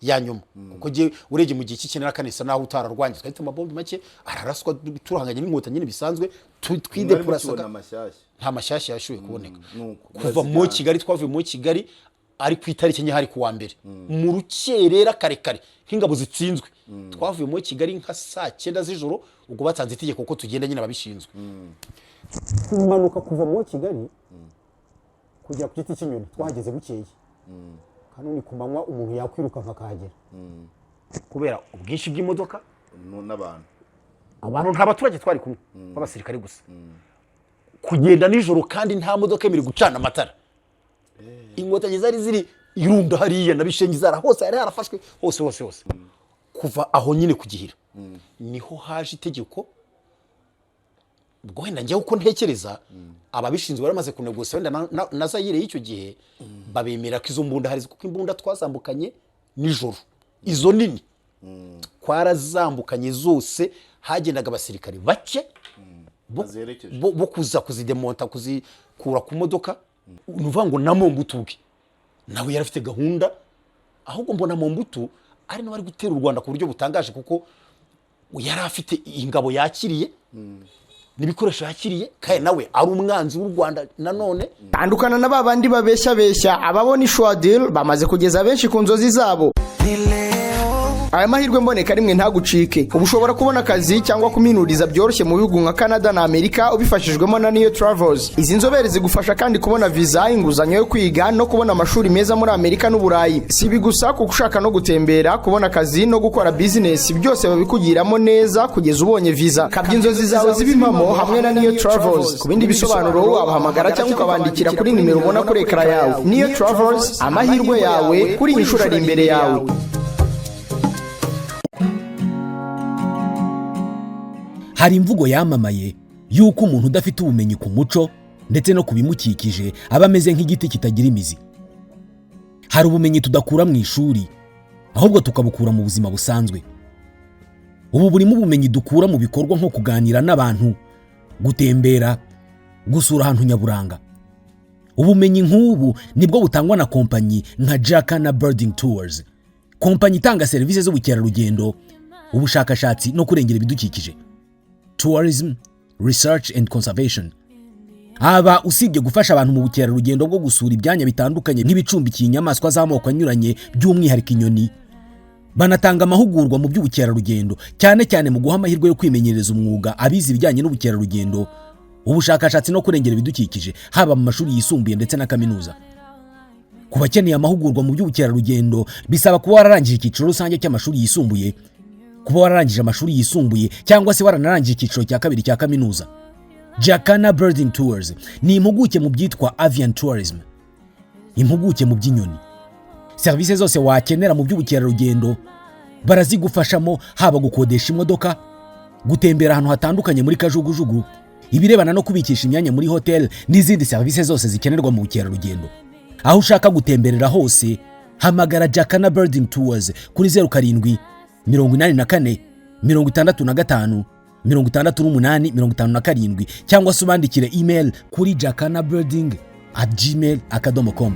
yanyuma kuko je ureje mu gihe cy'ikinera kanisa naho utararwanje twahita amabombi make araraswa turahanganye n'inkota nyine bisanzwe twidepurasa nta mashyashya yashuye kuboneka kuva mu Kigali twavuye mu Kigali ari ku itariki nke hari kuwa mbere mu rukerera karekare nk'ingabo zitsinzwe twavuye mu Kigali nka saa 9 z'ijoro ubwo batanze itegeko ko tugenda nyine ababishinzwe kumanuka kuva mu Kigali kujya ku giti cy'inyoni twahageze bukeye kanoni kumanywa umuntu yakwiruka nkakahagera kubera ubwinshi bw'imodoka n'abantu nta baturage twari kumwe b'abasirikare gusa kugenda nijoro kandi nta modoka emiri gucana amatara inkotanyi zari ziri irunda hariya nabishengi zara hose ari harafashwe hose kuva aho nyine kugihira niho haje itegeko ubwo wenda njye uko ntekereza ababishinzwe baramaze kunegosa wenda na Zaire y'icyo gihe babemera ko izo mbunda hari kuko imbunda twazambukanye nijoro izo nini twarazambukanye zose hagendaga abasirikare bake bo kuza kuzidemonta kuzikura ku modoka nuvuga ngo na Mombutu bwe nawe yarafite gahunda ahubwo mbona Mombutu ari no bari gutera u Rwanda ku buryo butangaje kuko yari afite ingabo yakiriye nibikoresho yakiriye kaye nawe ari umwanzi w'u Rwanda nanone tandukana na babandi babeshya ababona ishwa deal bamaze kugeza benshi ku nzozi zabo aya mahirwe mboneka rimwe ntagucike ubushobora kubona akazi cyangwa kuminuriza byoroshye mu bihugu nka Canada na Amerika ubifashijwemo na Neo Travels izi nzobere zigufasha kandi kubona visa inguzanyo yo kwiga no kubona amashuri meza muri Amerika n'Uburayi si bigusa kuko ushaka no gutembera kubona akazi no gukora business byose babikugiramo neza kugeza ubonye visa kabya inzozi zawe zibimamo hamwe na Neo Travels ku bindi bisobanuro wabahamagara cyangwa ukabandikira kuri nimero ubona kuri ekara yawe Neo Travels amahirwe yawe kuri inshuro ari imbere yawe. Hari imvugo yamamaye yuko umuntu udafite ubumenyi ku muco ndetse no kubimukikije aba ameze nk'igiti kitagira imizi. Hari ubumenyi tudakura mu ishuri ahubwo tukabukura mu buzima busanzwe. Ubu burimo ubumenyi dukura mu bikorwa nko kuganira n'abantu, gutembera, gusura ahantu nyaburanga. Ubumenyi nk'ubu nibwo butangwa na kompanyi nka Jacana Birding Tours, kompanyi itanga serivisi z'ubukerarugendo, ubushakashatsi no kurengera ibidukikije. Tourism, Research and Conservation. Aba usibye gufasha abantu mu bukerarugendo bwo gusura ibyanya bitandukanye nk'ibicumbikiye inyamaswa z'amoko anyuranye by'umwihariko inyoni, banatanga amahugurwa mu by'ubukerarugendo cyane cyane mu guha amahirwe yo kwimenyereza umwuga abizi ibijyanye n'ubukerarugendo, ubushakashatsi no kurengera ibidukikije haba mu mashuri yisumbuye ndetse na kaminuza. Ku bakeneye amahugurwa mu by'ubukerarugendo bisaba kuba wararangije icyiciro rusange cy'amashuri yisumbuye, kuba wararangije amashuri yisumbuye cyangwa se waranarangije icyiciro cya kabiri cya kaminuza. Jacana Birding Tours ni impuguke mu byitwa avian tourism, impuguke mu by'inyoni. Service zose wakenera mu by'ubukerarugendo barazigufashamo, haba gukodesha imodoka, gutembera ahantu hatandukanye muri kajugujugu, ibirebana no kubikisha imyanya muri hotel n'izindi service zose zikenerwa mu bukerarugendo. Aho ushaka gutemberera hose hamagara Jacana Birding Tours kuri 07 84 65 68 cyangwa se ubandikire email kuri jacanabirding@gmail.com.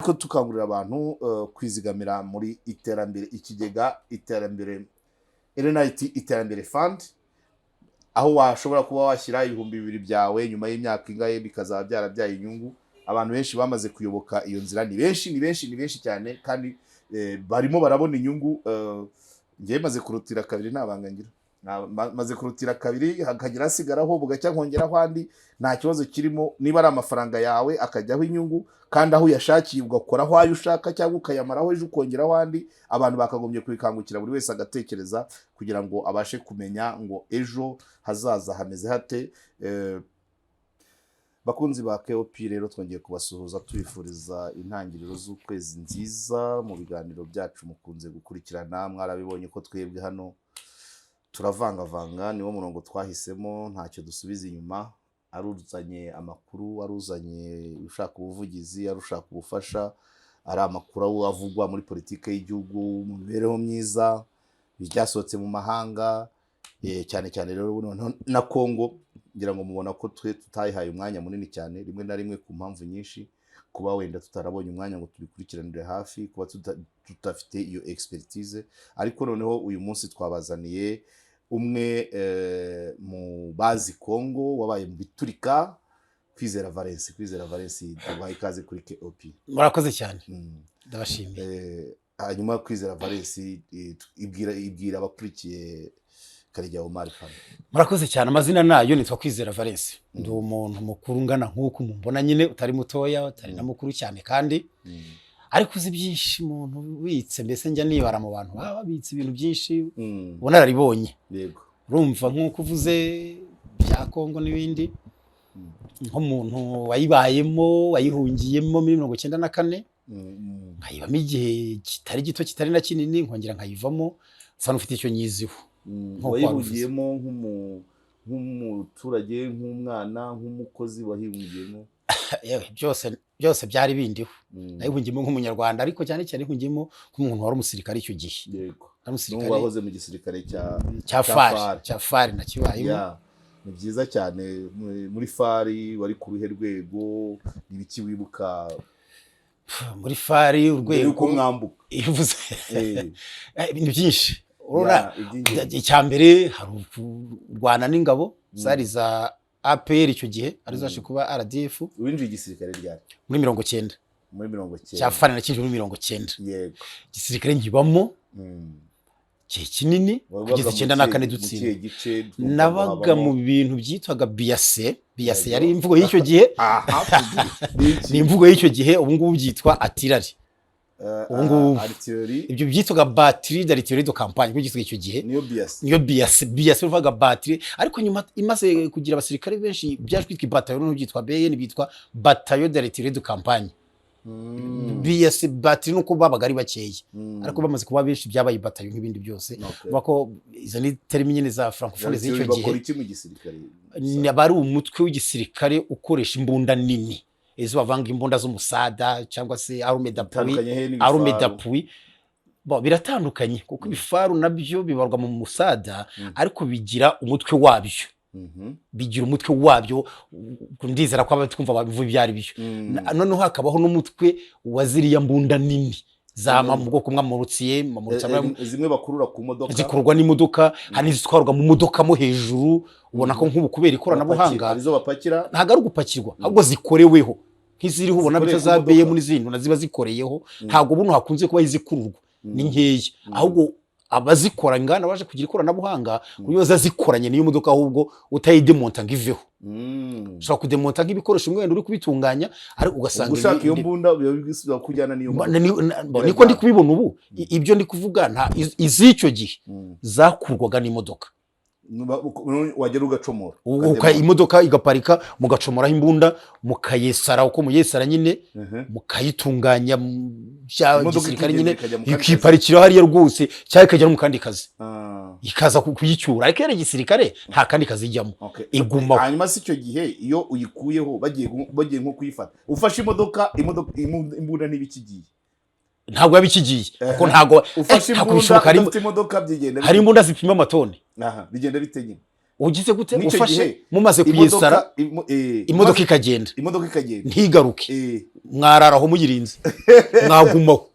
ko tukangurira abantu kwizigamira muri iterambere, ikigega iterambere RNIT iterambere fund, aho washobora kuba washyira 2,000 byawe nyuma y'imyaka ingahe bikazaba byarabyaye inyungu. Abantu benshi bamaze kuyoboka iyo nzira, ni benshi cyane kandi barimo barabona inyungu. Ngiye maze kurutira kabiri nabangangira, maze kurutira kabiri hakagira asigaraho bugacya nkongeraho andi, nta kibazo kirimo. Niba ari amafaranga yawe akajyaho inyungu kandi aho yashakiye ugakora aho ayo ushaka cyangwa ukayamaraho ejo ukongeraho andi, abantu bakagombye kubikangukira buri wese agatekereza kugira ngo abashe kumenya ngo ejo hazaza hameze hate. Bakunzi ba KOP rero twongeye kubasuhuza tubifuriza intangiriro z'ukwezi nziza. Mu biganiro byacu mukunze gukurikirana, mwarabibonye ko twebwe hano turavangavanga, niwo murongo twahisemo, ntacyo dusubiza inyuma. Aruzanye amakuru, aruzanye ushaka ubuvugizi, arushaka ubufasha, ari amakuru avugwa muri politike y'igihugu, mu mibereho myiza, byasohotse mu mahanga, cyane cyane rero na Kongo ngira ngo mubona ko twe tutayihaye umwanya munini cyane rimwe na rimwe ku mpamvu nyinshi, kuba wenda tutarabonye umwanya ngo tubikurikiranire hafi, kuba tutafite iyo expertise, ariko noneho uyu munsi twabazaniye umwe mu bazi Kongo wabaye mu biturika, Kwizera Valens. Kwizera Valens, dubaye ikaze kuri KOP. Murakoze cyane. Ndabashimiye. Hanyuma Kwizera Valens ibwira abakurikiye Karegeya Omar Fan. Murakoze cyane, amazina nayo nitwa Kwizera Valens. Ndi umuntu mukuru ngana nkuko mumbona nyine, utari mutoya, utari na mukuru cyane kandi ariko uzi byinshi umuntu witse, mbese njya nibara mu bantu babitse ibintu byinshi ubona araribonye. Yego. Urumva nkuko uvuze bya Kongo n'ibindi, nk'umuntu wayibayemo, wayihungiyemo muri 1994, nkayibamo igihe kitari gito kitari na kinini, nkongera nkayivamo, usa n'ufite icyo nyiziho. Wayihungiyemo nk'umuturage, nk'umwana, nk'umukozi wahihungiyemo? Yewe byose byari bindiho. Nayihungiyemo nk'umunyarwanda, ariko cyane cyane nkungiyemo nk'umuntu wari umusirikare icyo gihe. Yego. Umusirikare wahoze mu gisirikare cya FARI nakibayemo. Ni byiza cyane. Muri FARI wari ku ruhe rwego, ibiki wibuka? Muri FARI urwego uko mwambuka ivuze ibintu byinshi. Urora icya mbere hari urwana n'ingabo zari za APR icyo gihe, ari zaje kuba RDF. Winjiye igisirikare ryari? Muri 1990. Muri 1990 cya FARI nakinje muri 1990. Yego. Igisirikare ngibamo gihe kinini kugeza 94 dutsinda. Nabaga mu bintu byitwaga biase yari imvugo y'icyo gihe. Ni imvugo y'icyo gihe, ubu ngubu byitwa artillery. Ubu ngubu ibyo byitwaga batterie d'artillerie de campagne kuko gitwa icyo gihe. Niyo biase uvuga batterie, ariko nyuma imaze kugira abasirikare benshi byaje kwitwa bataillon, no byitwa BN, bitwa bataillon d'artillerie de campagne. Biase batterie nuko babaga ari bakeya, ariko bamaze kuba benshi byabaye bataillon nk'ibindi byose. Bako izo ni terme nyine za francophone z'icyo gihe. Bakora iki mu gisirikare? Bari umutwe w'igisirikare ukoresha imbunda nini, ezo bavanga imbunda z'umusada cyangwa se arme d'appui. Biratandukanye kuko ibifaru nabyo bibarwa mu musada, ariko bigira umutwe wabyo. Bigira umutwe wabyo, ndizera ko abatwumva babivuye byari byo. Noneho hakabaho n'umutwe wa ziriya mbunda nini zama mu bwoko mwamurutsiye zimwe bakurura ku modoka, zikurwa n'imodoka, hani zitwarwa mu modoka mo hejuru. Ubona ko nk'ubu kubera ikoranabuhanga arizo bapakira, ntago ari gupakirwa, ahubwo zikoreweho nk'iziriho ubona bita za BM n'izindi naziba zikoreyeho. Ntago buno hakunze kuba izikururwa, ni nkeya, ahubwo abazikora ngana baje kugira ikoranabuhanga kuyoza zikoranye niyo modoka, ahubwo utayidemonta ngiveho. Ushobora kudemonta nk'ibikoresho mwenda uri kubitunganya, ariko ugasanga ushaka iyo mbunda bigisubira kujyana niyo niko ndi kubibona ubu. Ibyo ndi kuvuga nta izicyo gihe zakurwaga n'imodoka, wagera ugacomora imodoka igaparika, mugacomoraho imbunda, mukayesara uko muyesara nyine, mukayitunganya bya gisirikare nyine, ikiparikira hariya rwose, cyangwa ikajya mu kandi kazi, ikaza kuyicyura. Ariko yari gisirikare nta kandi kazi ijyamo, iguma. Hanyuma si icyo gihe iyo uyikuyeho bagiye nko kuyifata, ufashe imodoka imbunda ntibikigiye, ntabwo yabikigiye kuko ntago ufashe imodoka byigenda, hari imbunda zipima amatoni. Bigenda bitenye ugize gute? Ufashe mumaze kuyisara, imodoka ikagenda ntigaruke, mwararaho muyirinze, mwagumaho.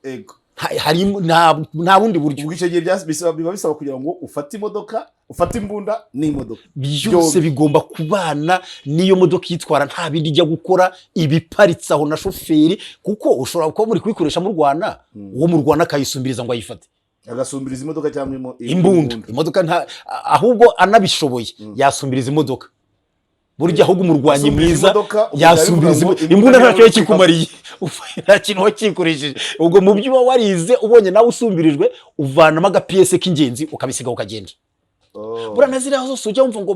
Hari nta bundi buryo. Ubwo icyo gihe biba bisaba kugira ngo ufate imodoka, ufate imbunda n'imodoka, byose bigomba kubana n'iyo modoka yitwara, nta bindi ijya gukora, ibiparitse aho na shoferi, kuko ushobora kuba muri kuyikoresha mu Rwanda, uwo mu Rwanda akayisumbiriza ngo ayifate, agasumbiriza imodoka cyangwa imbunda. Imodoka ahubwo anabishoboye yasumbiriza imodoka. Burya ahubwo umurwanyi mwiza yasumbiriza imbunda, ntacyo yakikumariye, nta kintu wakikoresheje. Ubwo mu byo warize ubonye nawe usumbirijwe, uvanamo agapiyese k'ingenzi ukabisiga ukagenda. Buranazira zose ujya wumva ngo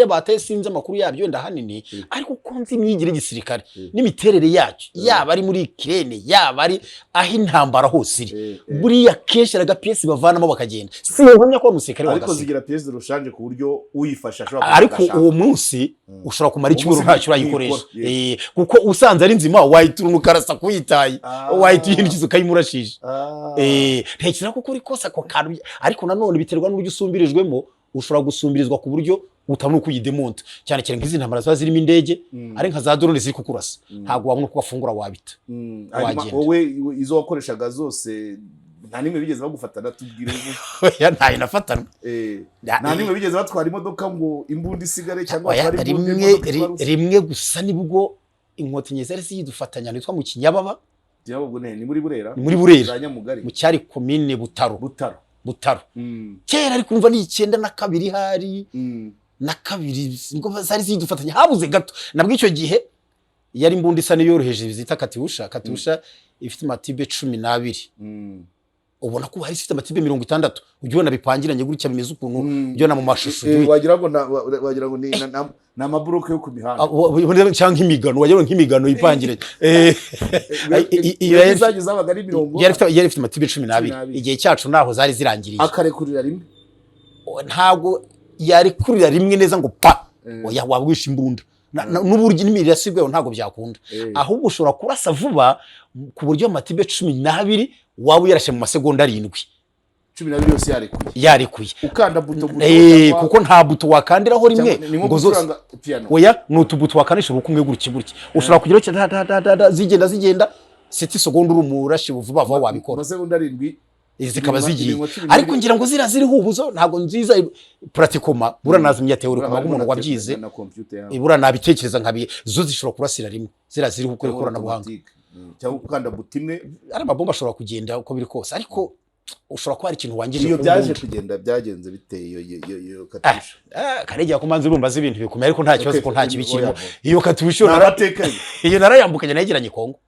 bataye sinzi amakuru yabyo ndahanini, ariko konzi imyigire y'gisirikare n'imiterere yacyo, yaba ari muri Ukraine, yaba ari aho intambara hose iri, buriya kenshi agapiyese bavanamo bakagenda. Si ngombwa ko umusirikare wagasiga, ariko zigira piyese rushanje ku buryo uyifasha ashobora, ariko uwo munsi ushobora kumara icyumweru ntacyo urayikoresha, kuko usanze ari nzima wayituruna ukarasa kuyitaye, wayituhindukiza ukayimurashije. Ntekera kuko uri kosa ko kantu, ariko nanone biterwa n'uburyo usumbirijwemo. Ushobora gusumbirizwa ku buryo utabona uko uyidemonta cyane cyane nk'izi ntambara ziba zirimo indege ari nka za drone ziri kukurasa ntabwo wabona uko gafungura wabita wowe izo wakoreshaga zose nta nimwe bigeze bagufatana tubwire ya ntayo nafatana nta nimwe bigeze batwara imodoka ngo imbunda isigare cyangwa rimwe gusa nibwo inkotanyi zari ziyidufatanya nitwa mu Kinyababa ni muri Burera mu cyari komine Butaro kera ari kumva ni 92 hari na kabiri ngo zari zidufatanya habuze gato nabwo icyo gihe yari imbunda isa niyoroheje bizita Katyusha ifite matibe 12 ubona ko hari ifite matibe 60 ujye ubona bipangiranye gutya bimeze ukuntu byo na mu mashusho wagira ngo ni na mabroke yo ku mihanda cyangwa nk'imigano wagira nk'imigano ipangiranye iyo zagize abaga ari 70 yari ifite matibe 12 igihe cyacu naho zari zirangiriye akarekurira rimwe ntago yarekurira rimwe neza ngo pa oya wabwisha imbunda n'uburyo n'imirira sigweho ntago byakunda ahubwo ushobora kurasa vuba ku buryo matibe 12 wawe yarashe mu masegonda 7 12 yose yarekuye ukanda buto kuko nta buto wakandiraho rimwe ngo zose oya n'utubuto wakanisha urukumwe gutya ushobora kugira cyo zigenda 7 segonda urumurashe vuba vuba wabikora masegonda 7 zikaba zigiye ariko ngira ngo ziri hubuzo ntago nziza pratikoma buranazimya teorikoma nk'umuntu wabyize ibura nabitekereza nkabi zo zishobora kurasira rimwe ziri gukora ikoranabuhanga cyangwa ukanda buto imwe ari amabomba ashobora kugenda uko biri kose ariko ushobora kuba ari ikintu wangije iyo byaje kugenda byagenze biteye iyo Katyusha karege yakomanze urumva z'ibintu bikomeye ariko nta kibazo ko nta kibikirimo iyo Katyusha naratekanye iyo narayambukanye nayegeranye Kongo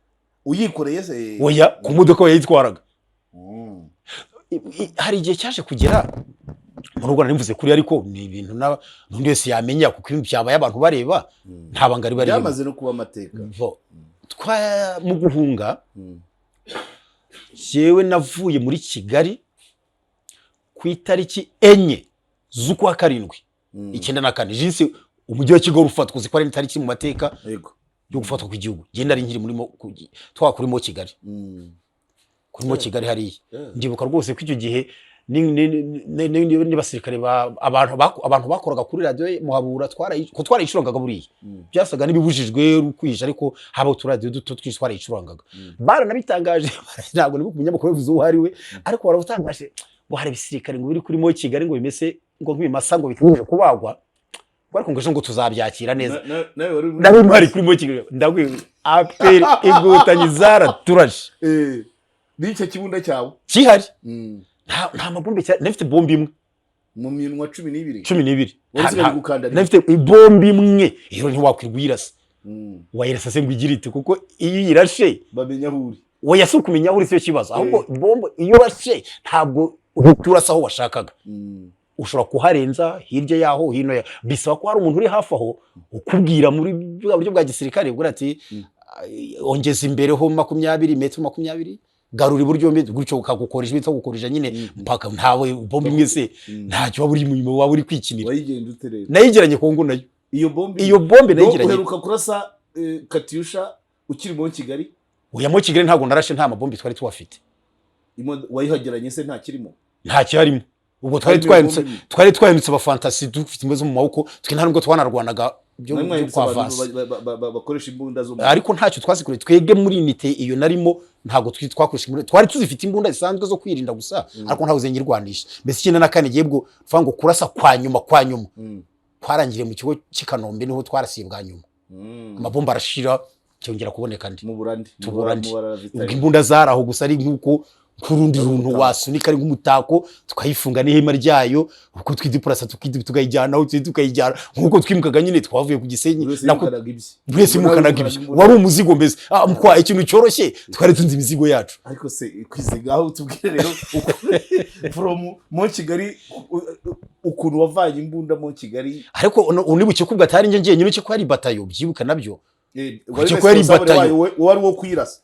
uyikoreye se oya ku modoka yayitwaraga hari igihe cyaje kugera mu Rwanda nimvuze kuri ariko ni ibintu n'undi wese yamenya kuko ibintu byabaye abantu bareba nta bangari bari byamaze no kuba amateka mu guhunga jewe navuye muri Kigali ku itariki 4 z'ukwa karindwi 94 jinsi umujyi wa Kigali ufatwa uzi ko ari itariki mu mateka yo gufatwa ku gihugu genda ari nkiri muri twakurimo Kigali kurimo Kigali hari ndibuka rwose ko icyo gihe ni basirikare abantu bakoraga kuri radio muhabura twarayicurangaga buriya byasaga nibibujijwe kwisha ariko haba uturadio duto twarayicurangaga baranabitangaje ntabwo nibuka umunyamakuru bivuze uhariwe ariko barabutangaje ngo hari bisirikare ngo biri kurimo Kigali ngo bimese ngo nk'ibimasa ngo bituje kubagwa ariko ngo tuzabyakira neza nawe mpari kurimo Kigali ndagwe apel igotanyi zara turaje n'icyo kibunda cyawe kihari nta mabombe cyane nafite bombe imwe mu minwa 12 nafite ibombe imwe iyo ntiwakwirwirasa wayirasa se ngo igirite kuko iyo yirashe bamenya huri oya si ukumenya huri cyo kibazo ahubwo bombe iyo rashe ntabwo turasa aho washakaga ushobora kuharenza hirya yaho hino bisaba ko hari umuntu uri hafi aho ukubwira muri buryo bwa gisirikare ubwo ati ongeza imbere ho 20 metero 20 garura iburyo mbe gutyo ukagukoresha bita gukoresha nyine mpaka ntawe bombe imwe se ntacyo waburi mu waburi kwikinira wayigenda uterera nayigeranye Kongo nayo iyo bombe nayigeranye uheruka kurasa Katyusha ukiri mu Kigali oya mu Kigali ntago narashe nta mabombe twari twafite wayihageranye se nta kirimo nta cyarimo ubwo twari twahindutse ba fantasy dufite imbezo mu maboko twe nta nubwo twanarwanaga byo kwa vasi bakoresha imbunda zo ariko ntacyo twazikore twege muri unité iyo narimo ntago twakoresha imbunda twari tuzifite imbunda zisanzwe zo kwirinda gusa ariko ntago zengirwanisha mbese cyenda na kane giye bwo fango kurasa kwa nyuma kwarangire mu kigo cy'Ikanombe niho twarasiye bwa nyuma amabomba arashira cyongera kuboneka ndi mu Burandi imbunda zaraho gusa ari nkuko kurundi runtu wasunika ari nk'umutako tukayifunga n'ihema ryayo uko twidipurasa tukayijyana aho tukayijyana nkuko twimukaga nyine twavuye ku Gisenyi mwese mukanaga ibyo wari umuzigo mbese mukwa ikintu cyoroshye twari tunzi imizigo yacu ariko se kwiziga aho tubwire rero from mu Kigali ukuntu wavanye imbunda mu Kigali ariko unibuke ko bwatari ngiye nyine ko ari batayo byibuka nabyo ko ari batayo wari wo kwirasa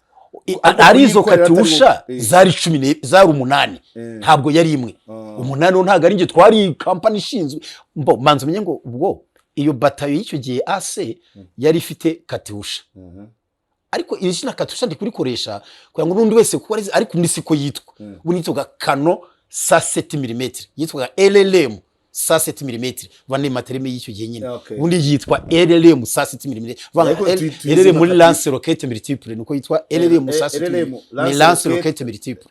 arizo Katyusha zari 10 zari 8 ntabwo yari imwe 8 ntago ari nge twari company ishinzwe manzo menye ngo ubwo iyo batayo y'icyo gihe AC yari ifite Katyusha ariko iyo shina Katyusha ndi kurikoresha kugira ngo n'undi wese kuko ariko muri siko yitwa bunitwa kano sa 7 mm yitwa LLM 107 mm vane materime y'icyo gihe nyine Okay. ubundi yitwa LLM 107 mm vanga Ariko LLM muri lance rocket multiple niko yitwa LLM 107 ni lance rocket multiple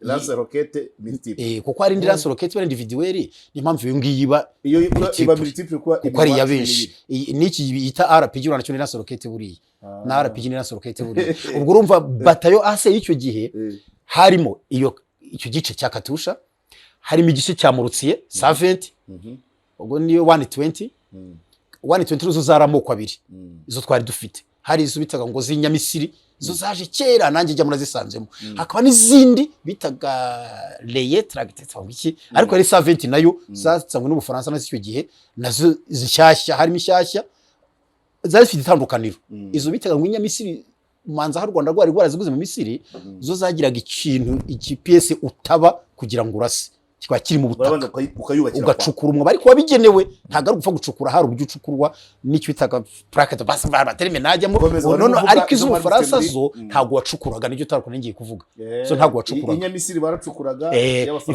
lance rocket multiple kuko ari indi lance rocket bari individuel ni mpamvu iyo ngiyi iyo iba multiple kuko ari ya benshi niki bita RPG urana cyo ni lance rocket buriya na RPG ni lance rocket buriya ubwo urumva batayo ase y'icyo gihe harimo icyo gice cya katusha harimo igice cya murutsiye 70 ubwo niyo 120 120 zo zaramoko abiri izo twari dufite hari izo bitaga ngo z'inyamisiri zo zaje kera nanjye njya murazisanzemo hakaba n'izindi bitaga leye tractate cyangwa iki ariko ari 70 nayo zatsangwe n'ubufaransa nazo icyo gihe nazo zishyashya harimo ishyashya zafite itandukaniro izo bitaga ngo inyamisiri manza har Rwanda rwari rwaraziguze mu Misiri zo zagiraga ikintu iki piece utaba kugira ngo urase kikwa kiri mu butaka ugacukura umwe bari kuba bigenewe ntago ari gupfa gucukura hari uburyo ucukurwa n'icyo bitaga bracket basi baterime najyamo none ariko izo Faransa zo ntago wacukuraga n'icyo tarakone ngiye kuvuga so ntago wacukuraga inyamisiri baracukuraga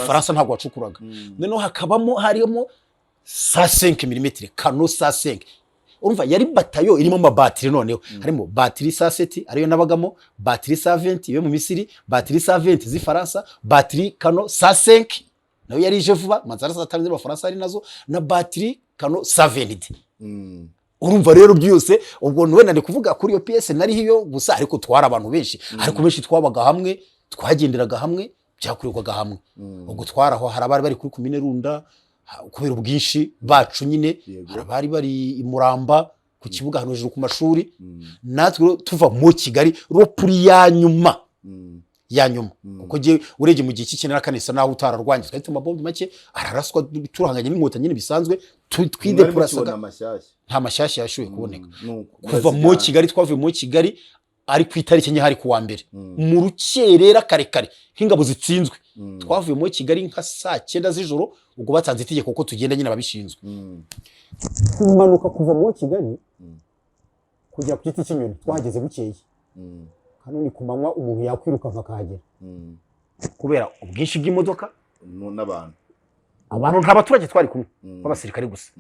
Faransa ntago wacukuraga none hakabamo harimo 5 mm kano 5 urumva yari batayo irimo amabatiri noneho harimo batiri 107 ariyo nabagamo batiri 70 yo mu Misiri batiri 70 z'Ifaransa batiri kano 5 nayo yari ije vuba manzara satani z'Abafaransa ari nazo na batiri kano 70 urumva rero byose ubwo none ndi kuvuga kuri iyo PS nari hiyo gusa ariko twara abantu benshi ariko benshi twabaga hamwe twagenderaga hamwe byakurirwaga hamwe ubwo twaraho harabari bari kuri kumine runda kubera ubwinshi bacu nyine harabari bari imuramba ku kibuga hano hejuru ku mashuri natwe tuva mu Kigali ropuri ya nyuma kuko je urege mu gihe cy'ikenera kanisa naho utararwanye twahita amabombi make araraswa turahanganye n'inkota nyine bisanzwe twidepurasaga nta mashyashya yashuye kuboneka kuva mu Kigali twavuye mu Kigali ari ku itariki nke hari kuwa mbere mu rukerera karekare nk'ingabo zitsinzwe twavuye mu Kigali nka saa 9 z'ijoro ubwo batanze itegeko ko tugenda nyine ababishinzwe kumanuka kuva mu Kigali kujya ku giti cy'inyoni twahageze bukeye hano ni kumanywa umuntu yakwiruka nkakagera kubera ubwinshi bw'imodoka abantu nta baturage twari kumwe b'abasirikare gusa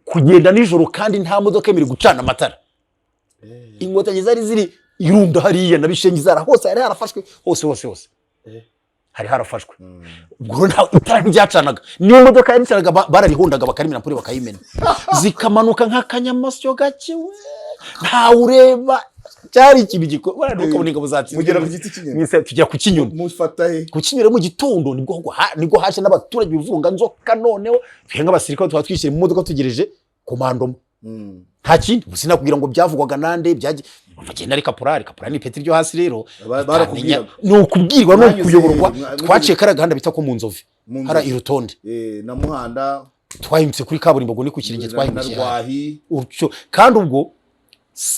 kugenda nijoro kandi nta modoka emiri gucana amatara inkotanyi zari ziri irunda hariya nabishengi zara hose hari harafashwe hose hari harafashwe ubwo nta itara ntibyacanaga niyo modoka yaricanaga bararihundaga bakarimira mpuri bakayimena zikamanuka nk'akanyamasyo gakewe nta ureba cyari ikintu giko baranuka bunenga buzatsi mugera ku giti cy'inyoni mwise tujya ku kinyoni mufata he ku kinyoni mu gitondo nibwo hashe n'abaturage bivunga nzoka noneho twenga abasirikare twatwishyira mu modoka tugereje komando nta kindi busina kugira ngo byavugwaga nande bagenda ari kaporari ni peti ryo hasi rero barakubwira no kubwirwa no kuyoborwa twaciye karaganda bita ko mu nzove hara irutonde na muhanda twahimutse kuri kaburimbo ngo ni ku kirenge twahimutse utyo kandi ubwo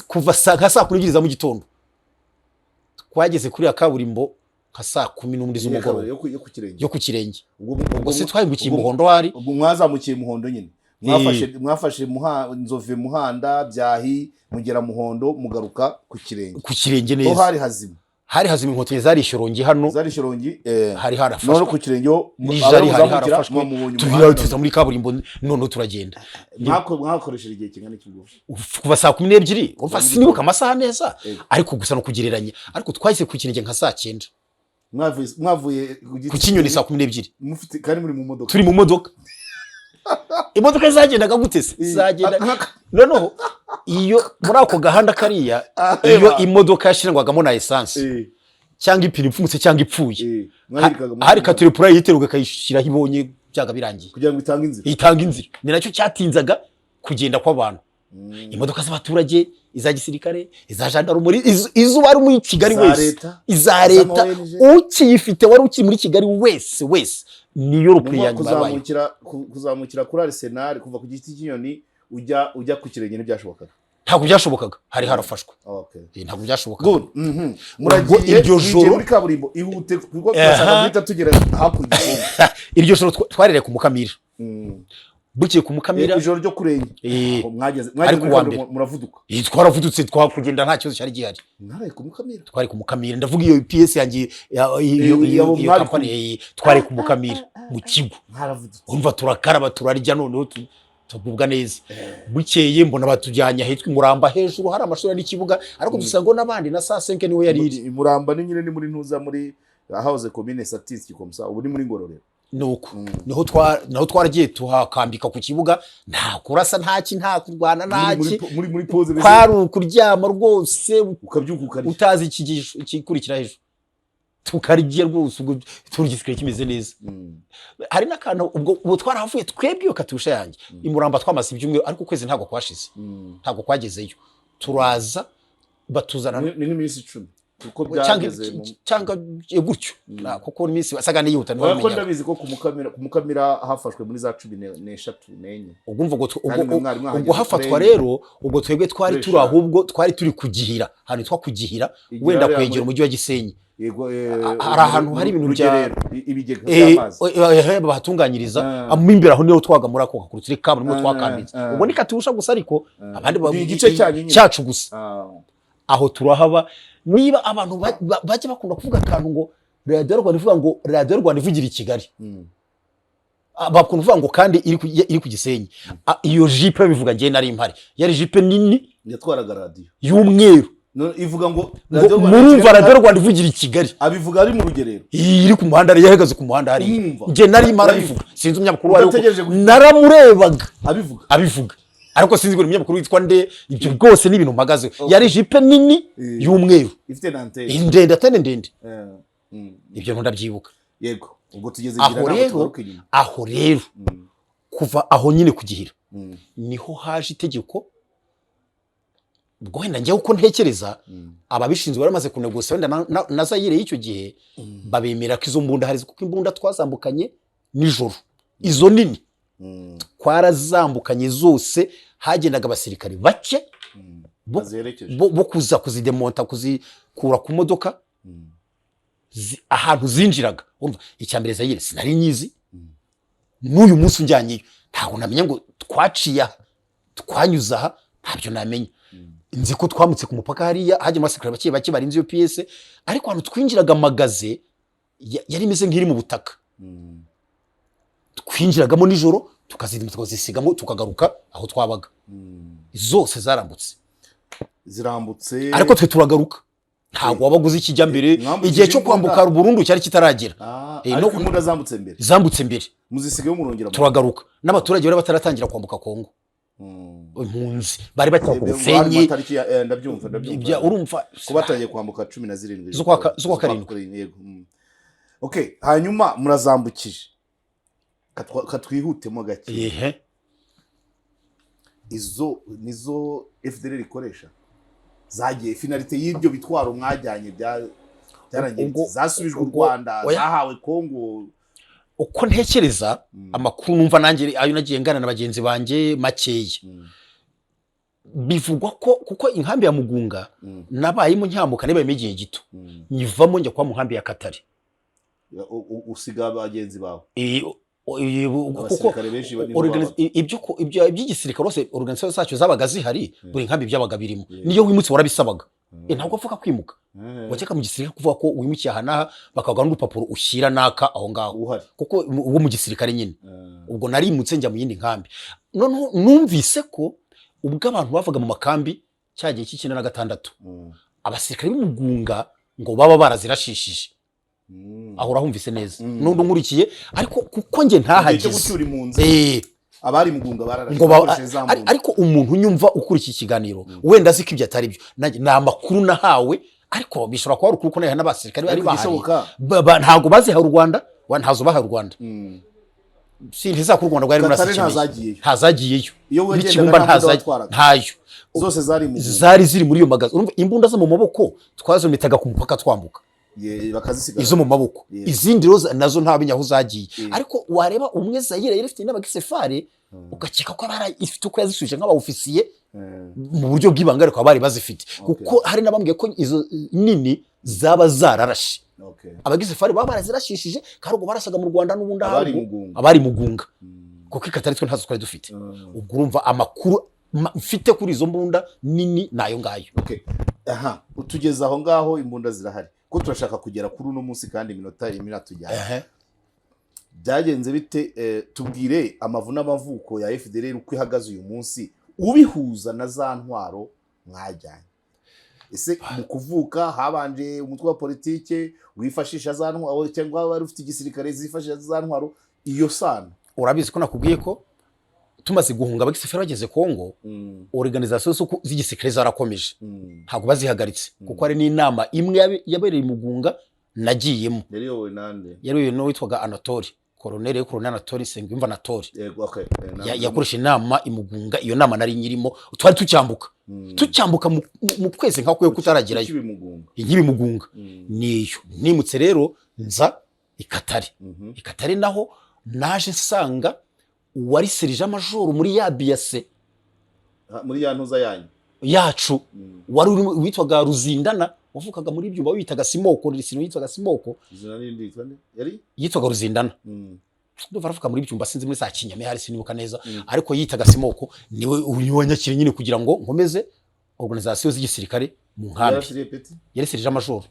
kuva saa 10 mu gitondo twageze kuri ya kaburimbo nka saa 10 z'umugoroba yo ku kirenge ubwo se twahimbukiye muhondo hari ubwo mwazamukiye muhondo nyine mwafashe nzove muhanda byahi mugera muhondo mugaruka ku kirenge neza hari hazima inkotanyi zari shorongi hano hari harafashwe none ku kirenge nijari hari harafashwe tuza muri kaburimbo none turagenda mwakoresheje igihe kingana iki ubwo kuva saa 12 umva sinibuka amasaha neza ariko gusa no kugereranya ariko twahise ku kirenge nka saa 9 mwavuye ku kinyoni saa 12 mufite kandi muri mu modoka turi mu modoka imodoka zagendaga gute se zagenda noneho iyo muri ako gahanda kariya iyo imodoka yashirangwagamo na essence cyangwa ipine ipfumutse cyangwa ipfuye hari katurepura yiteruga kayishira hibonye byaga birangiye kugira ngo itanga inzira ni nacyo cyatinzaga kugenda kw'abantu imodoka z'abaturage iza gisirikare iza gendarmerie izo bari muri Kigali wese iza leta ukiyifite wari uki muri Kigali wese niyo rupe ya nyuma kuzamukira kuri Arsenal kuva ku giti cy'inyoni ujya ku kirenge n'ibyashobokaga ntabwo byashobokaga hari harafashwe ntabwo byashobokaga muragiye iryo joro muri kaburimbo ihute kuko twashaka guhita tugera hakurya iryo joro twarere ku Mukamira bukiye ku Mukamira ijoro ryo kurenya mwageze muravuduka twaravudutse twakugenda nta kibazo cyari gihari mwaraye ku Mukamira twari ku Mukamira ndavuga iyo PS yanjye iyo company twari ku Mukamira mu kigo umva turakaraba turarya noneho tugubwa neza bukeye mbona batujyanye ahitwa Muramba hejuru hari amashuri n'ikibuga ariko dusanga n'abandi na saa 5 niwe yari iri Muramba ni nyine ni muri ntuza muri house commune Satis kikomsa ubu ni muri Ngororero nuko niho twaragiye tuhakambika ku kibuga nta kurasa nta kurwana ntaki muri pause kwari ukuryama rwose ukabyuka utazi ikigisho kikurikira hejuru tukarigiye rwose ubwo turugisikire kimeze neza hari n'akantu ubwo twarahavuye twebwe katusha yanjye Imuramba twamaze ibyumwe ariko ukwezi ntago kwashize ntago kwagezeyo turaza batuzana ni nk'iminsi 10 kuko byageze cyangwa gutyo kuko iminsi basaga niyihuta niko ndabizi ko ku Mukamira hafashwe muri za 13 n'enye ugumva ubwo hafatwa rero ubwo twebwe twari turi ahubwo twari turi kugihira hano twakugihira wenda kwegera umujyi wa Gisenyi hari ahantu hari ibintu bya ibigega by'amazi bahatunganyiriza imbere aho niho twaga muri ako kakuru turi kamwe nimwe twakambitse ubwo nikatusha gusa ariko abandi igice cyacu gusa aho turahaba niba abantu bajye bakunda kuvuga akantu ngo Radio Rwanda ivuga ngo Radio Rwanda ivugira i Kigali bakunda kuvuga ngo kandi iri ku Gisenyi iyo jipe bivuga ngiye nari impari yari jipe nini yatwaraga radio y'umweru ivuga ngo murumva Radio Rwanda ivugira i Kigali abivuga ari mu rugerero iri ku muhanda yahagaze ku muhanda hari ngiye nari impara bivuga sinzi umunyamakuru wayo naramurebaga abivuga ariko sinzi ngo umunyamakuru witwa nde ibyo rwose n'ibintu mpagaze yari jipe nini y'umweru ifite nante ndende ibyo ndabyibuka yego ubwo tugeze aho rero kuva aho nyine kugihira niho haje itegeko ubwo wenda njye uko ntekereza ababishinzwe baramaze kunegosa wenda na Zaire y'icyo gihe babemera ko izo mbunda hari kuko imbunda twazambukanye nijoro izo nini twarazambukanye zose hagendaga abasirikare bake bo kuza kuzidemonta kuzikura ku modoka ahantu zinjiraga urumva icyambere Zaire sinari nyizi n'uyu munsi unjyanyeyo ntabwo namenya ngo twaciye twanyuze aha ntabyo namenya nzi ko twamutse ku mupaka hariya hajya amasikare bake barinze iyo PS ariko hano twinjiraga magaze yari imeze nk'iri mu butaka twinjiragamo nijoro tukazidima tukazisigamo tukagaruka aho twabaga zose zirambutse ariko twe turagaruka ntabwo wabaguze ikijya mbere igihe cyo kwambuka Burundu cyari kitaragera no kumunda zambutse mbere muzisigaye umurongera turagaruka n'abaturage bari bataratangira kwambuka Kongo impunzi bari bataka Busenyi ndabyumva urumva kubatangiye kwambuka 17 z'ukwa karindwi yego okay hanyuma murazambukije katwihutemo gake izo nizo FDL ikoresha zagiye finalite y'ibyo bitwaro mwajyanye byarangiye zasubijwe u Rwanda zahawe Kongo uko ntekereza amakuru numva nanjye ayo nagiye ngana na bagenzi banjye makeya bivugwa ko kuko inkambi ya Mugunga nabayemo ncyambuka niba igihe gito nyivamo njya kwa muhambi ya Katare usiga abagenzi bawe ibyo by'igisirikare rose organization zacu zabaga zihari buri nkambi byabaga birimo niyo wimutse warabisabaga ntabwo avuga kwimuka wajyaga mu gisirikare kuvuga ko wimukiye ahanaha bakagwa n'urupapuro ushyira naka aho ngaho kuko uwo mu gisirikare nyine ubwo narimutse njya mu yindi nkambi noneho numvise ko ubwo abantu bavuga mu makambi cyagiye cy'ikina na 6 abasirikare b'Umugunga ngo baba barazirashishije aho urahumvise neza nundo nkurikiye ariko kuko nge ntahageze abari Mugunga bararashije ariko umuntu unyumva ukurikiye ikiganiro wenda ziko ibyo atari byo na amakuru nahawe ariko bishobora kuba urukuko nayo n'abasirikare bari bahari ntago baziha u Rwanda ntazo baha u Rwanda sintiza ku Rwanda rwari ntazagiyeyo n'ikibumba ntayo zose zari ziri muri iyo magazi urumva imbunda zo mu maboko twazometaga ku mupaka twambuka bakazisiga izo mu maboko izindi roza nazo nta binyaho zagiye ariko wareba umwe Zaire yari ifite n'abagisefare ugakeka ko bara ifite uko yazisuje nk'abaofisiye mu buryo bw'ibanga ariko bari bazifite kuko hari nabambwiye ko izo nini zaba zararashe abagisefare baba barazirashishije karugo barasaga mu Rwanda n'ubundi abari Mugunga kuko ikatari twe ntazo twari dufite. Ubwo urumva amakuru mfite kuri izo mbunda nini nayo ngayo. Okay. Aha, utugeze aho ngaho imbunda zirahari. Ko turashaka kugera kuri uno munsi kandi iminota irimo iratujyana. Byagenze bite tubwire amavu n'amavuko ya FDLR uko ihagaze uyu munsi ubihuza na za ntwaro mwajyanye. Ese mu kuvuka habanje umutwe wa politike wifashisha za ntwaro cyangwa bari ufite igisirikare zifashisha za ntwaro iyo sana? Urabizi ko nakubwiye ko tumaze guhunga abagisifera bageze Kongo, organisation z'igisirikare zarakomeje, ntabwo bazihagaritse kuko ari n'inama imwe yabereye Mugunga nagiyemo. Yari yowe nande? Yari yowe no witwaga Anatole, Colonel Anatole Sengimva Anatole. Yego, okay. Yakoresha inama imugunga, iyo nama nari nyirimo, twari tucyambuka mu kwezi nka kwe kutaragirayo. Inkibi Mugunga niyo nimutse rero nza ikatari naho naje nsanga wari serija majoro muri ya biase muri ya ntuza yanyu yacu wari witwaga Ruzindana, wavukaga muri ibyo witaga Simoko, risino yitwaga Simoko. Izina nindi yitwa yari yitwaga Ruzindana. Ndumva aravuka muri ibyumba sinzi muri za Kinyame hari sinibuka neza, ariko yitaga Simoko niwe unyanyakire nyine kugira ngo nkomeze organisation z'igisirikare mu nkambi. Yari serija majoro.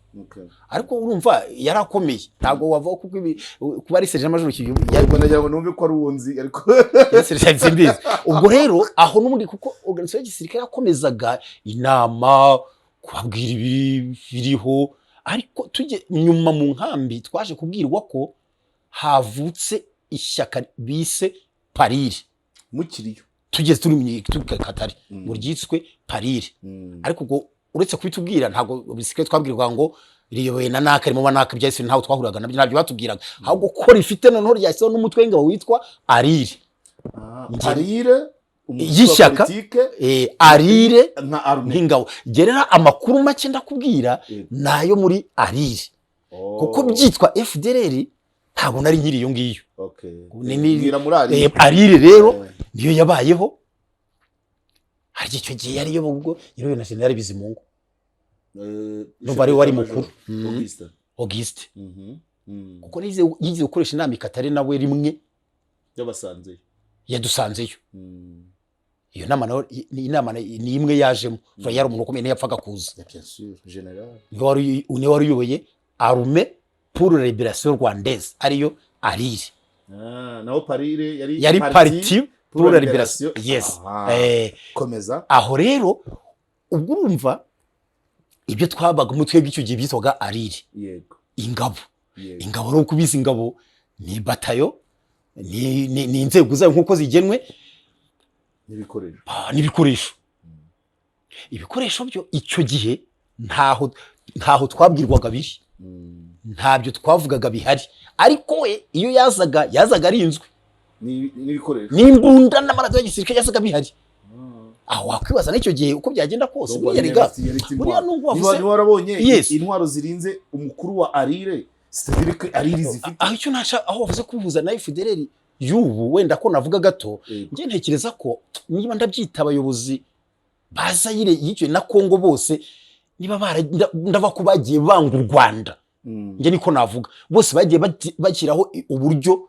Ariko urumva yarakomeye, ntago wava kuba ari serija majoro yariko ndagira ngo numve ko ari uwonzi, ariko yari serija simbizi. Ubwo rero aho n'umundi kuko organisation y'igisirikare yakomezaga inama kubabwira biriho, ariko tujye nyuma mu nkambi twaje kubwirwa ko havutse ishyaka bise Parire mukiriyo. Tugeze turi mu Katari mu ryitswe Parire. Ariko ubwo uretse kubitubwira ntago bisikare twabwirwa ngo riyoboye na naka arimo banaka byahise ntaho twahuraga nabyo batubwiraga, ahubwo ko rifite noneho ryahise n'umutwe w'ingabo witwa Arire. Arire y'ishyaka Arire nk'ingabo. Gerera amakuru make ndakubwira nayo muri Arire, kuko byitwa FDLR ntabwo nari nkiri iyo ngiyo. Arire rero niyo yabayeho, hari icyo gihe yari yo ubwo yari na General Bizimungu n'ubwo ari wari mukuru Auguste. Kuko yize gukoresha inama ikatari nawe rimwe yadusanzeyo. Iyo nama nayo ni imwe yajemo, yari umuntu ukomeye yapfaga kuza. Niwe wari uyoboye Armée pour la Libération Rwandaise, ariyo Arire. Naho Parire yari Parti pour la Libération. Yes. Komeza. Aho rero ubwo urumva ibyo twabaga umutwe w'icyo gihe bitwaga Arire. Yego. Ingabo rero kubiza ingabo ni batayo, ni inzego zayo nkuko zigenwe n'ibikoresho. Ibikoresho byo icyo gihe ntaho twabwirwaga biri, ntabyo twavugaga bihari, ariko we iyo yazaga arinzwe n'ibikoresho n'imbunda n'amaraso y'igisirikare yazaga bihari. Aho wakwibaza n'icyo gihe uko byagenda kose buriya nubwo wavuze warabonye intwaro zirinze umukuru wa Arire, c'est-à-dire Arire zifite aho icyo nasha aho wavuze kubuza na FDLR y'ubu wenda ko navuga gato, nge ntekereza ko niba ndabyita abayobozi bazayire y'icyo na Kongo bose niba ndava ko bagiye banga u Rwanda, nge niko navuga bose bagiye bashyiraho uburyo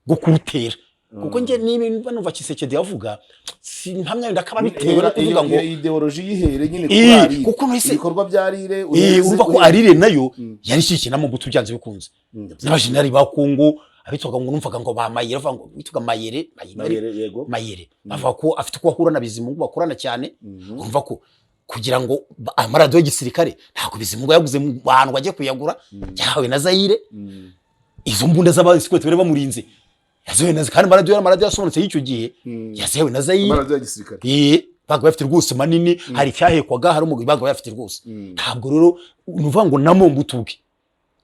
bwo kurutera. Kuko nge niba numva Kisekedi yavuga sinhamya ndakaba bitewe no kuvuga ngo ideology yihere nyine kuri Arire, kuko ibikorwa bya Arire urumva ko Arire nayo yari shikina mu butu byanze bikunze n'abajenari ba Kongo abitwaga ngo numvaga ngo ba Mayere bavuga ngo bitwaga Mayere yego Mayere bavuga ko afite ko ahura na Bizimungu bakorana cyane. Urumva ko kugira ngo amaradiyo y'igisirikare ntabwo Bizimungu yaguze mu bantu bagiye kuyagura, yahawe na Zaire. Izo mbunda z'abasikoti bari bamurinze yazewe na kandi amaradiyo yasobanutse y'icyo gihe yazewe na Zaire. Amaradiyo y'igisirikare baga bafite rwose manini, hari cyahekwaga hari umugabo baga bafite rwose. Ntabwo rero nuvuga ngo na Mobutu bwe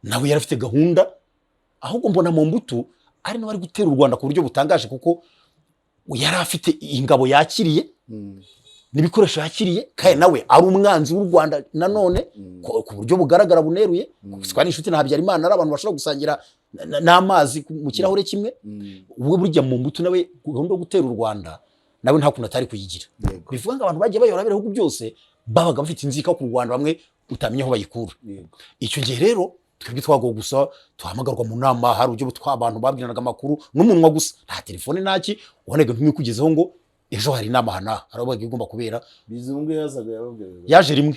nawe yarafite gahunda, ahubwo mbona Mobutu ari no bari gutera u Rwanda ku buryo butangaje, kuko yari afite ingabo yakiriye n'ibikoresho yakiriye, kandi nawe ari umwanzi w'u Rwanda nanone ku buryo bugaragara buneruye. Kuko inshuti na Habyarimana ari abantu bashobora gusangira n'amazi mu kirahure kimwe. Ubwo burya Mobutu nawe gahunda yo gutera u Rwanda nawe nta kuntu atari kuyigira. Bivuga ngo abantu bagiye bayora bihugu byose babaga bafite inzika ku Rwanda, bamwe utamenya aho bayikura. Icyo gihe rero twebwe twago gusa tuhamagarwa mu nama hari uburyo abantu babwiranaga amakuru n'umunwa gusa nta telefone ntaki ubonega ntumikugezeho ngo ejo hari inama hana arabaga igomba kubera Bizimungu yazaga yababwira yaje rimwe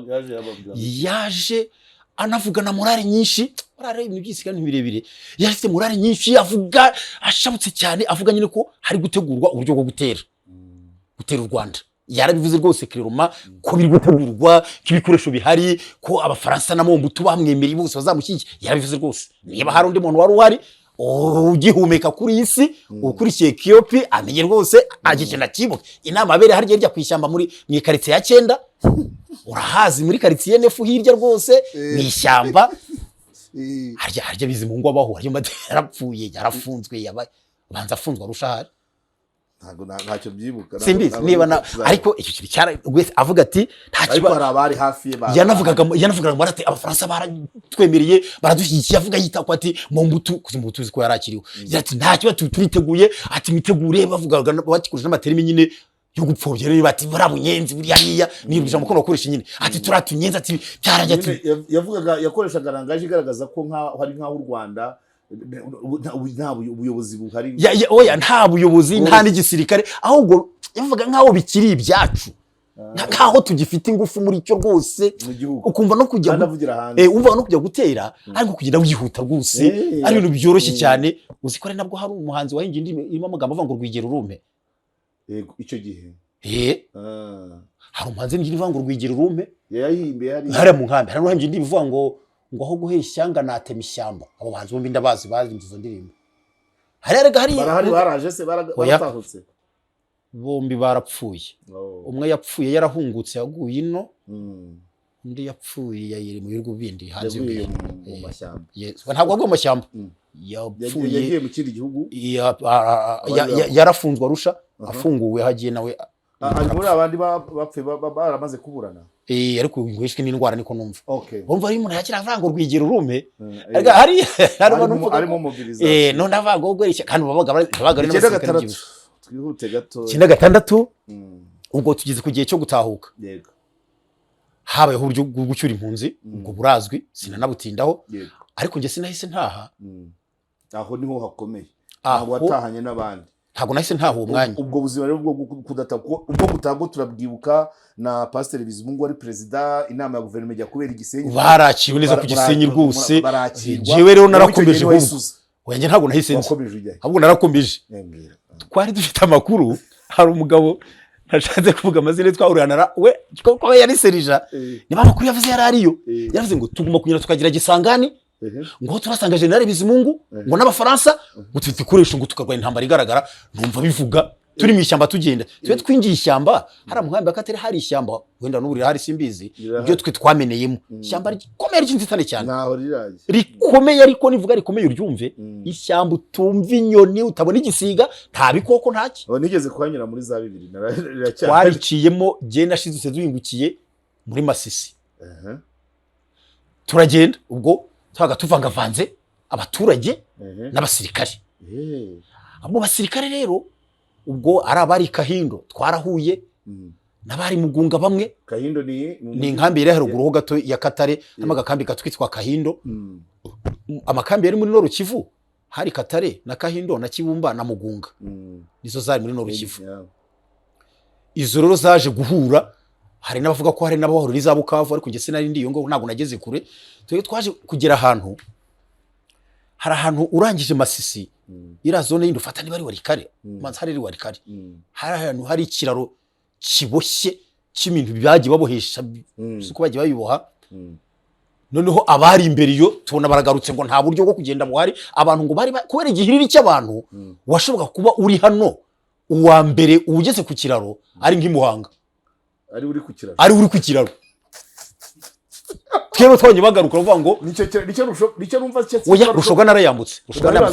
yaje yababwira yaje anavugana morale nyinshi morale ibintu byisiga ntibirebire yafite morale nyinshi avuga ashabutse cyane avuga nyine ko hari gutegurwa uburyo bwo gutera u Rwanda yarabivuze rwose kiroma ko biri gutegurwa k'ibikoresho bihari ko abafaransa na Mobutu bamwemereye bose bazamushyiki yarabivuze rwose niba hari undi muntu wari uhari ugihumeka kuri isi ukurikiye Kiyopi amenye rwose agikena kibuke inama abere hari hirya kwishyamba muri karitsiye ya 9 urahazi muri karitsiye nefu hirya rwose ni ishyamba harya Bizimungu abaho harya yarapfuye yarafunzwe yabanza afunzwe arushahari ntago ntacyo byibuka simbizi niba ariko icyo kintu cyara wese avuga ati ariko hari abari hafi ye yanavugaga marate abafaransa baratwemereye baradushyigikiye avuga yita ko ati Mobutu ko yarakiriwe ati ntacyo turiteguye ati mitegure bavugaga batikuje n'amaterimi nyine yo gupfobya rero bati barabunyenzi buri hariya nibwije amakuru bakoresha nyine ati turatunyenza ati byarajya ati yavugaga yakoreshaga rangaje igaragaza ko hari nkaho u Rwanda nta ubuyobozi buhari oya nta buyobozi nta n'igisirikare ahubwo yavuga nkaho bikiri ibyacu nkaho tugifite ingufu muri cyo rwose ukumva no kujya umva no kujya gutera ariko kugenda wihuta rwose ari ibintu byoroshye cyane uzikore nabwo hari umuhanzi wahinje indimi irimo amagambo avuga ngo rwigera urume yego icyo gihe hari umuhanzi n'indi ivuga ngo rwigera urume yayihimbe hari mu nkambi hari n'uwahinje indimi ivuga ngo aho guhera ishyanga natema ishyamba abo bahanzi bombi ndabazi bazinze izo ndirimbo barahari baraje se baratahutse bombi barapfuye umwe yapfuye yarahungutse yaguye ino undi yapfuye yayiri mu bihugu bindi hanze mu mashyamba ntabwo aguye mu mashyamba yagiye mu kindi gihugu yarafunzwe arusha afunguwe hagiye nawe ari muri abandi bapfe baramaze kuburana ariko ngwishwe n'indwara niko numva okay umva ari umuntu yakira avanga rwigera urume hari abantu arimo mobilization none avanga ubwo kandi babaga ari n'abasirikare twihute gato 96 ubwo tugeze ku gihe cyo gutahuka yego habayeho uburyo bwo gucyura impunzi ubwo burazwi sinanabutindaho ariko nge sinahise ntaha aho niho hakomeye aho watahanye n'abandi ntago nahise ntaha uwo mwanya ubwo buzima rero bwo kudataka ubwo mutango turabwibuka na Pasteur Bizimungu wari president inama ya guverinoma ijya kubera Igisenyi barakiwe neza ku Gisenyi rwose jewe rero narakomeje wenge ntago nahise ahubwo narakomeje twari dufite amakuru hari umugabo nashatse kuvuga amazina twahuriranara we ko yari Serija niba amakuru yavuze yarariyo yavuze ngo tuguma kugira tukagira Gisangani ngo turasanga General Bizimungu ngo n'abafaransa gutwite ikoresho ngo tukarwanya intambara igaragara numva bivuga turi mu ishyamba tugenda twe twingiye ishyamba hari muhambi akatere hari ishyamba wenda n'uburi hari simbizi byo twe twameneyemo ishyamba rikomeye ry'inzitane cyane naho riraje rikomeye ariko nivuga rikomeye uryumve ishyamba utumva inyoni utabona igisiga nta bikoko ntaki nigeze kwanyura muri za 2 twariciyemo je nashizuse duhingukiye muri Masisi turagenda ubwo twaga tuvangavanze abaturage n'abasirikare abo basirikare rero ubwo ari abari Kahindo twarahuye nabari Mugunga bamwe Kahindo ni inkambi iri haruguru ho gato ya Katare n'amagakambi katwitwa Kahindo amakambi yari muri Nord Kivu hari Katare na Kahindo na Kibumba na Mugunga nizo zari muri Nord Kivu izo rero zaje guhura hari n'abavuga ko hari n'abahoro riza Bukavu ariko nge sinari ndi iyo ngo ntago nageze kure twaje kugera ahantu hari ahantu urangije Masisi ira zone yindi ufata niba ari Warikare manzi hari Warikare hari ahantu hari ikiraro kiboshye cy'imintu byagiye babohesha suko bagiye bayiboha noneho abari imbere yo tubona baragarutse ngo nta buryo bwo kugenda buhari abantu ngo bari kubera igihiriri cy'abantu washoboka kuba uri hano uwa mbere ugeze ku kiraro ari nk'imuhanga ari uri ku kiraro twebwe twonye bagaruka uvuga ngo nicyo numva oya rushoga narayambutse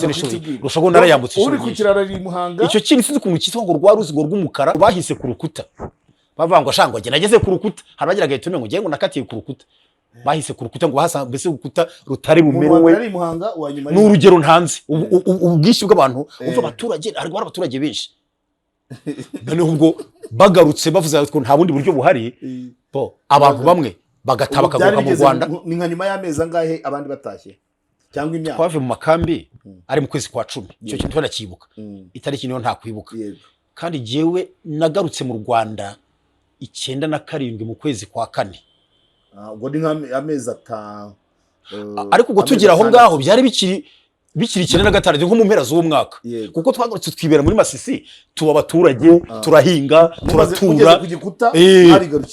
n'ishuri rushoga narayambutse uri ku kiraro ari Muhanga icyo kintu sinzi ukuntu cyitwa ngo rwaruzi ngo rw'umukara bahise ku rukuta bavuga ngo shangwa je nageze ku rukuta harabagiraga itume ngo ngiye ngo nakatiye ku rukuta bahise ku rukuta ngo hasa mbese urukuta rutari rumerewe ari Muhanga wanyuma n'urugero ntanze ubwishyu bw'abantu uva abaturage ari abaturage benshi noneho ubwo bagarutse bavuze ko nta bundi buryo buhari bo abantu bamwe bagataha bakagaruka mu Rwanda. Ni nka nyuma y'amezi angahe abandi batashye cyangwa imyaka? Twavuye mu makambi ari mu kwezi kwa 10 icyo kintu twanakibuka itariki niyo nta kwibuka. Kandi jewe nagarutse mu Rwanda 97 mu kwezi kwa 4. Ubwo ni nk'amezi atanu. Ariko ubwo tugira aho ngaho byari bikiri 95 nko mu mpera z'umwaka, kuko twagarutse twibera muri Masisi, tuba abaturage, turahinga, turatura,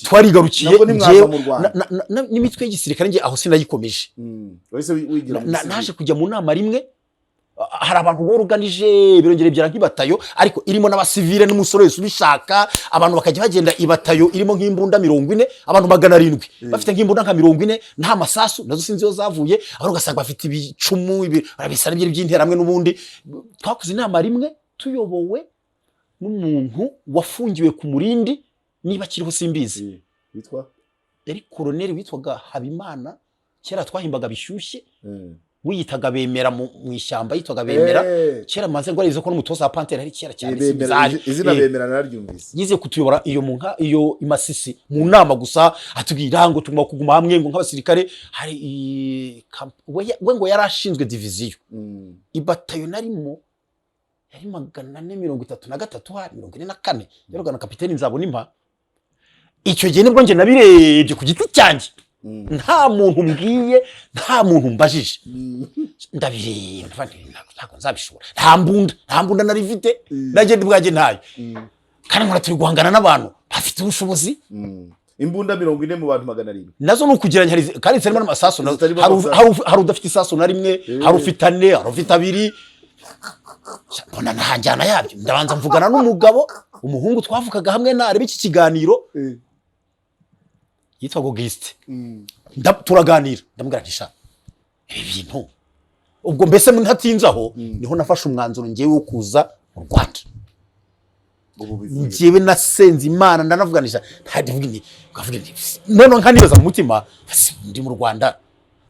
twarigarukiye n'imitwe y'igisirikare nge aho sinayikomeje. Naje kujya mu nama rimwe, hari abantu boruganije birongere byara nk'ibatayo ariko irimo n'abasivile n'umusoro wese ubishaka, abantu bakajya bagenda ibatayo irimo nk'imbunda 40, abantu 700 bafite nk'imbunda nka 40 nta masasu nazo sinzi yo zavuye, abantu ugasanga bafite ibicumu barabisana by'intera hamwe n'ubundi. Twakoze inama rimwe tuyobowe n'umuntu wafungiwe ku Murindi, niba kiriho simbizi, witwa yari koloneli witwaga Habimana, kera twahimbaga bishyushye, wiyitaga Bemera mu ishyamba, yitwaga Bemera kera maze ngo arize ko n'umutoza wa Panther ari kera cyane. Izina Bemera nararyumvise, yize kutuyobora iyo mu nka iyo Imasisi mu nama gusa, atubwira ngo tugomba kuguma hamwe ngo nk'abasirikare. Hari we ngo yarashinzwe diviziyo ibatayo narimo yari 433 hari 44 yaroga na kapiteni Nzabonimpa. Icyo gihe nibwo nje nabirebye ku giti cyanjye, nta muntu mbwiye, nta muntu mbajije, ndabireba ntabwo nzabishobora, nta mbunda nari mfite, nagende bwaje ntayo, kandi nkora turi guhangana n'abantu bafite ubushobozi. Imbunda 40 mu bantu 700 nazo nukugeranya, kandi serimo n'amasasu, hari udafite isasu na rimwe, hari ufite 4, hari ufite 2. Mbona ntanjyana yabyo, ndabanza mvugana n'umugabo, umuhungu twavukaga hamwe nareba iki kiganiro, yitwa Gogiste. Turaganira, ndamubwira nti sha ibi bintu ubwo mbese ntatinzaho, niho nafashe umwanzuro ngiye wo kuza mu Rwanda. Ngiye nasenze Imana ndanavuganisha, ndavuga nti none nkanibaza mu mutima, ndi mu Rwanda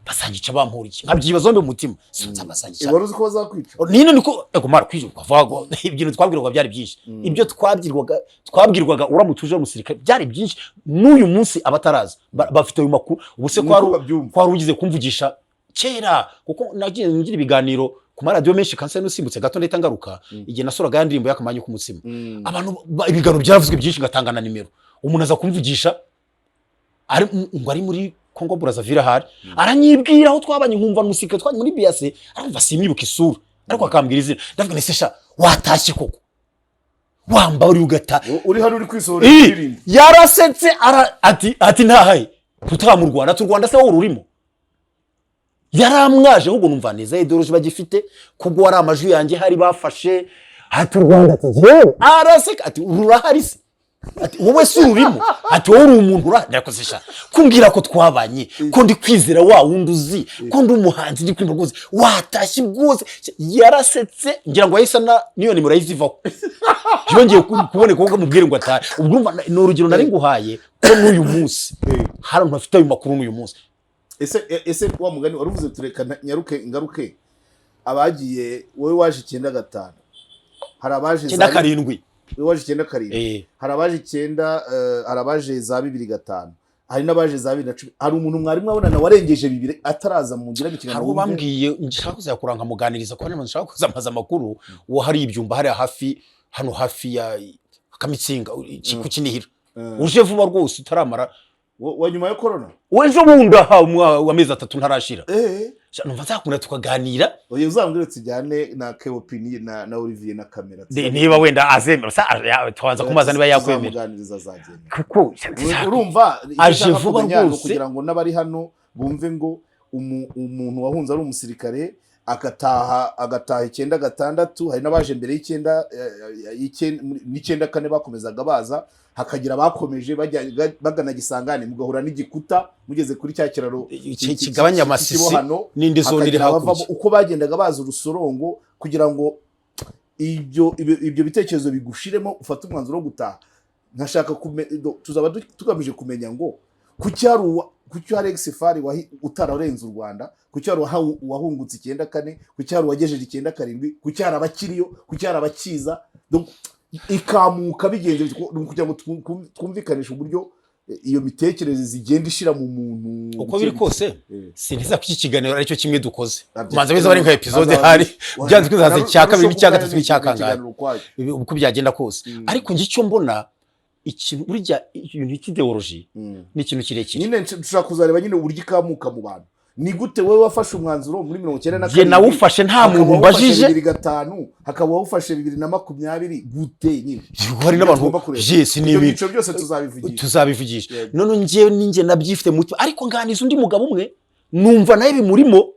basangica bampuriye, nkabyibazo mbe mu mutima, sinza basangica wari uzi ko bazakwica. Nino niko ego mara kwijurwa vago ibintu twabwirwaga byari byinshi, ibyo twabwirwaga uramutuje umusirikare byari byinshi. N'uyu munsi abataraza bafite ayo makuru, ubuse kwa rugize kumvugisha kera, kuko nagiye ngira ibiganiro ku radio menshi kanse nusimbutse gato ndahita ngaruka, igihe nasoraga yandirimbo yakamanyu ku mutsima, abantu ibiganiro byaravuzwe byinshi ngatangana nimero, umuntu aza kumvugisha ari muri Congo Brazzaville hari, aranyibwira aho twabanye, nkumva n'umusirikare twanye muri BAC, arumva simwibuka isura, ariko akambwira izina, ndavuga nese sha watashye koko wamba uri ugata uri hano uri kwisohora indirimbo. Yarasetse ati ntahaye tutara mu Rwanda se wowe urimo, yaramwaje ahubwo numva neza ideology bagifite, kubwo ari amajwi yanjye hari bafashe, ati Rwanda ati jewe araseka ati urahari se, ati wowe si urimo, ati wowe uri umuntu ndakozesha kumbwira ko twabanye, ko ndi kwizera wa wundi uzi, ko ndi umuhanzi ndi kwimba rwose watashye bwose. Yarasetse ngira ngo yahise niyo nimero yizivaho, yongeye kuboneka ko mubwire ngo atari. Ubwo no urugero nari nguhaye ko n'uyu munsi hari ntafite ayo makuru n'uyu munsi. Ese wa mugani waruvuze tureka nyaruke ngaruke, abagiye wowe waje 95, hari abaje 97, waje 97, hari abaje 9, hari abaje za 2005, hari n'abaje za 2010. Hari umuntu mwari mwabonana warengeje 2 ataraza mu ngira bikina. Hari ubambwiye nshaka kuza kuranka muganiriza ko nshaka kuzamaza makuru, wo hari ibyumba hari hano hafi ya Kamitsinga ku Kinihira, uje vuba rwose utaramara wa nyuma ya corona, wejo bunda wa mezi 3 ntarashira. Numva nzakunda tukaganira, oye uzambwire tujyane na Keopini na Olivier na kamera, niba wenda azemera twanza kumaza niba yakwemera kuganiriza zagenda, kuko urumva aje vuba rwose kugira ngo n'abari hano bumve ngo umuntu wahunze ari umusirikare agataha 9/6. Hari n'abaje mbere y'9/4 bakomezaga baza, hakagira bakomeje bagana Gisangane, mugahura n'igikuta mugeze kuri cya kiraro kigabanya Amasisi n'indi zone iri hakurya, uko bagendaga baza urusorongo, kugira ngo ibyo bitekerezo bigushiremo ufate umwanzuro wo gutaha. Nkashaka tuzaba tugamije kumenya ngo kuki hari Exfari utararenze u Rwanda, kuki hari wahungutse 94, kuki hari wagejeje 97, kuki hari abakiriyo, kuki hari abakiza, ikamuka bigenze kugira ngo twumvikanisha uburyo iyo mitekerereze igenda ishira mu muntu uko biri kose Eh. sintiza ko iki kiganiro aricyo kimwe dukoze Nabyo. manza biza bari nka episode hari byanze kwizaza icya kabiri n'icya gatatu n'icya kangahe uko byagenda kose ariko njye icyo mbona ikintu burya ibintu cy'ideology ni ikintu kirekire nyine dushaka kuzareba nyine uburyo ikamuka mu bantu ni gute wowe wafashe umwanzuro muri 1997 je nawufashe nta muntu mbajije 2005 hakaba wawufashe 2020 gute nyine hari n'abantu je sinimi ibyo byose tuzabivugisha none njyewe ninjye nabyifite muti ariko nganiza undi mugabo umwe numva naye bimurimo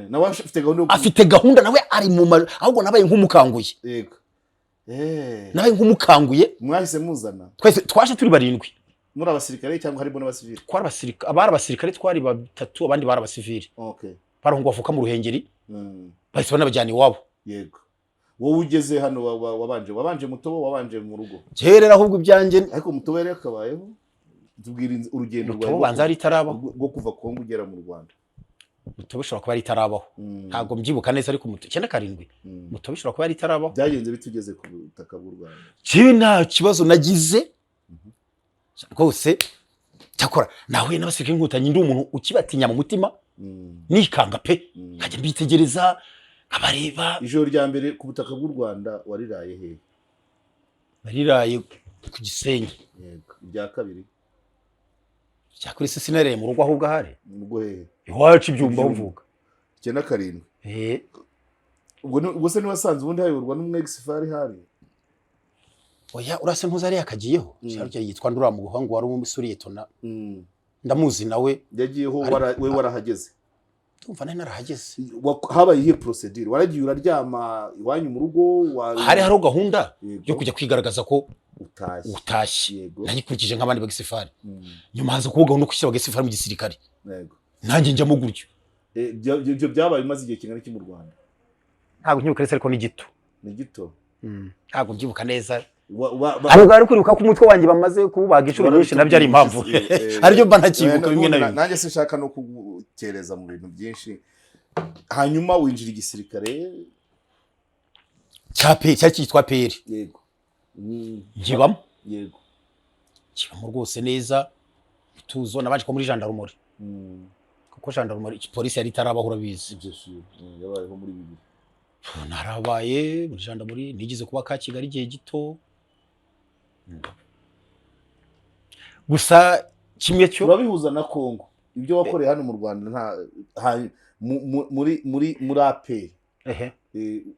nawe afite gahunda nawe ari mu ahubwo nabaye nk'umukanguye yego nabaye nk'umukanguye mwahise muzana twese twaje turi barindwi muri abasirikare cyangwa harimo n'abasivili twari abasirikare abari abasirikare twari batatu abandi bari abasivili okay barongo bafuka mu ruhengeri bahise banabajyana iwabo yego wowe ugeze hano wabanje mutobo wabanje mu rugo kerera ahubwo ibyanjye ariko mutobo yari yakabayeho tubwira urugendo rwawe banza ari tarabaho rwo kuva Kongo ugera mu Rwanda mutobo bishobora kuba ari tarabaho ntago mbyibuka neza ariko mutobo 97 mutobo bishobora kuba ari tarabaho byagenze bitugeze ku butaka bw'u Rwanda kibi nta kibazo nagize rwose cyakora nahuye n'abasirikare inkotanyi ndi umuntu ukibatinya mu mutima nikanga pe nkajya mbitegereza nkabareba ijoro rya mbere ku butaka bw'u Rwanda wariraye he nariraye ku Gisenyi yego irya kabiri cyakuri se sinareye mu rugo ahubwo ahari mu rugo he iwacu ibyumba uvuga 97 ubwo se niwasanze ubundi hayoborwa n'umwexifari hari oya urase ntuzari yakagiyeho cyaryo yitwa Ndura mu guhangu wari umusuri yetona ndamuzi nawe yagiyeho we warahageze tumva nari narahageze habaye ihe procedure waragiye uraryama iwanyu mu rugo hari gahunda yo kujya kwigaragaza ko utashye yego nayikurikije nk'abandi bagisifari nyuma haza kuvuga no kwishyira bagisifari mu gisirikare yego nanjye njya mu gutyo ibyo byabaye bimaze igihe kingana iki mu Rwanda ntabwo nyibuka neza ariko ni gito ntabwo mbyibuka neza ariko ari kwiruka ku mutwe wanjye bamaze kubaga inshuro nyinshi nabyo ari impamvu aribyo mba ntakibuka bimwe na bimwe nanjye sinshaka no kugukereza mu bintu byinshi hanyuma winjira igisirikare cyari cyitwa PL yego ngibamo yego kibamo rwose neza tuzo nabanje ko muri gendarmerie kuko gendarmerie polisi yari tarabaho urabizi yabayeho muri bibiri narabaye muri gendarmerie nigeze kuba ka Kigali igihe gito gusa kimwe cyo urabihuza na Kongo ibyo wakoreye hano mu Rwanda nta muri APR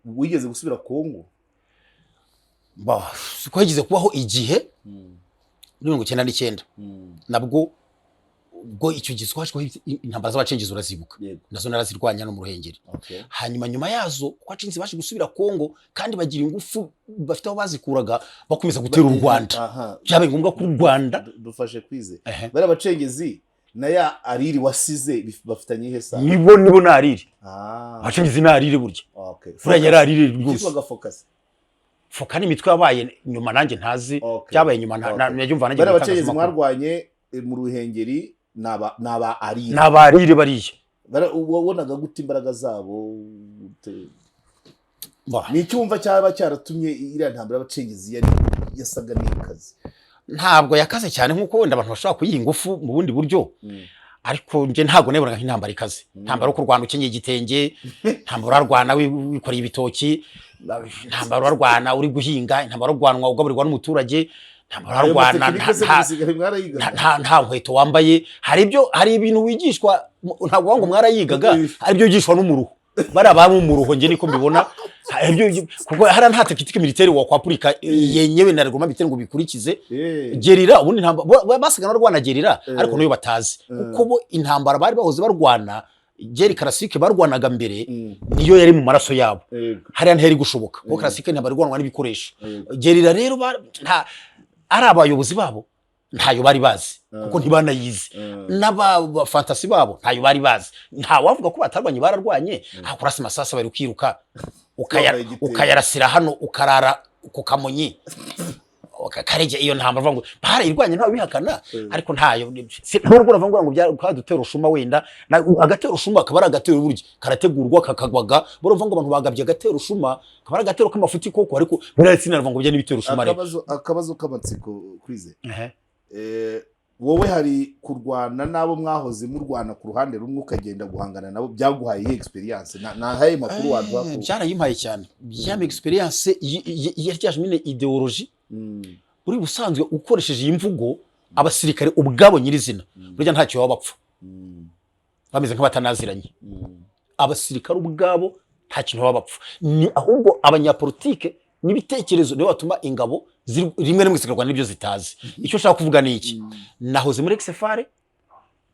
wigeze gusubira Kongo siko yagize kubaho igihe 1999 nabwo ubwo icyo giswashwe intambara z'abacengezi urazibuka nazo narazirwanya no mu Ruhengeri nyuma yazo kwacinzi baje gusubira Kongo kandi bagira ingufu bafite aho bazikuraga bakomeza gutera u Rwanda byabaye ngombwa ko u Rwanda dufashe kwize bari abacengezi naya ariri wasize bafitanye ihesa nibo nariri abacengezi nariri burya furanya yarariri rwose foka ni mitwe yabaye nyuma nanjye ntazi byabaye nyuma najyumva nanjye bari abacengezi mwarwanye mu Ruhengeri naba arire bariye wabonaga gute imbaraga zabo ni icyumva cyaba cyaratumye iriya ntambara y'abacengezi yari yasaga n'ikazi ntabwo yakaze cyane nk'uko wenda abantu bashobora kuyiha ingufu mu bundi buryo ariko nje ntabwo neburanga nk'intambara ikaze ntambara ko Rwanda ukenyeye igitenge ntambara urarwana wikoreye ibitoki ntambara urarwana uri guhinga ntambara urarwanwa ugaburirwa n'umuturage nta nkweto wambaye hari ibintu wigishwa ntabwo ngo mwarayigaga aribyo yigishwa n'umuruho bari abamo mu ruho nge niko mbibona kuko hari nta takitike militaire wa kwapurika yenyewe na regoma bitero ngo bikurikize gerira ubundi basigana barwana gerira ariko nayo batazi kuko bo intambara bari bahoze barwana geri classique barwanaga mbere niyo yari mu maraso yabo hari ntihari gushoboka kuko classique ntambara rwanwa n'ibikoresho gerira rero nta ari abayobozi babo ntayo bari bazi kuko ntibanayizi n'aba fantasy babo ntayo bari bazi nta wavuga ko batarwanye bararwanye akurasa masasa bari kwiruka ukayarasira hano ukarara ku Kamonyi kareje iyo ntambara ngo barayirwanye ntawe bihakana ariko ntayo ntabwo uravuga ngo byadutera ushuma wenda agatero ushuma akaba ari agatero buryo karategurwa kakagwaga borumva ngo abantu bagabye agatero ushuma akaba ari agatero k'amafuti koko ariko biraretse naravuga ngo bya n'ibitero ushuma akabazo k'amatsiko kwize wowe hari kurwana nabo mwahoze murwana ku ruhande rumwe ukagenda guhangana nabo byaguhaye iyi experience na haye makuru waduha ko byarayimpaye cyane byame experience yaryaje mine ideology uri busanzwe ukoresheje iyi mvugo abasirikare ubwabo nyirizina burya ntacyo wabapfa bameze nk'abatanaziranye abasirikare ubwabo nta kintu wabapfa ni ahubwo abanyapolitike n'ibitekerezo niyo batuma ingabo rimwe rimwe zikarwana n'ibyo zitazi icyo nshaka kuvuga ni iki nahoze muri XFR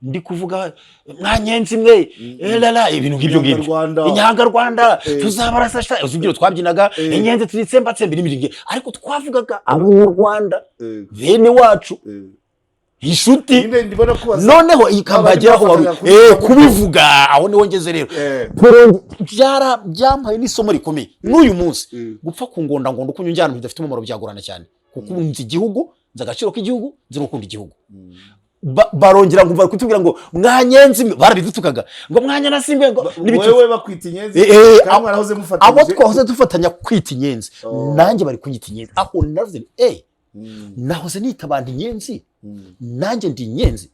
ndi kuvuga mwanyenzi mwe elala ibintu nk'ibyo ngibyo inyanga Rwanda tuzabarasasha uzibyo twabyinaga inyenzi turitsemba tsembe n'imiringe ariko twavugaga abo mu Rwanda bene wacu inshuti noneho ikambageraho kubivuga aho niho ngeze rero byampaye n'isomo rikomeye n'uyu munsi gupfa ku ngonda uko unyunjyana mu bidafite umumaro byagorana cyane kuko nzi igihugu nzi agaciro k'igihugu nzi no gukunda igihugu barongera ngo kutubwira ngo mwanyenzi barabidutukaga ngo mwanya nasimbe ngo wewe bakwita inyenzi kandi mwarahoze mufatanya abo twahoze dufatanya kwita inyenzi nanjye bari kunyita inyenzi aho navuze nahoze nita abantu inyenzi nanjye ndi inyenzi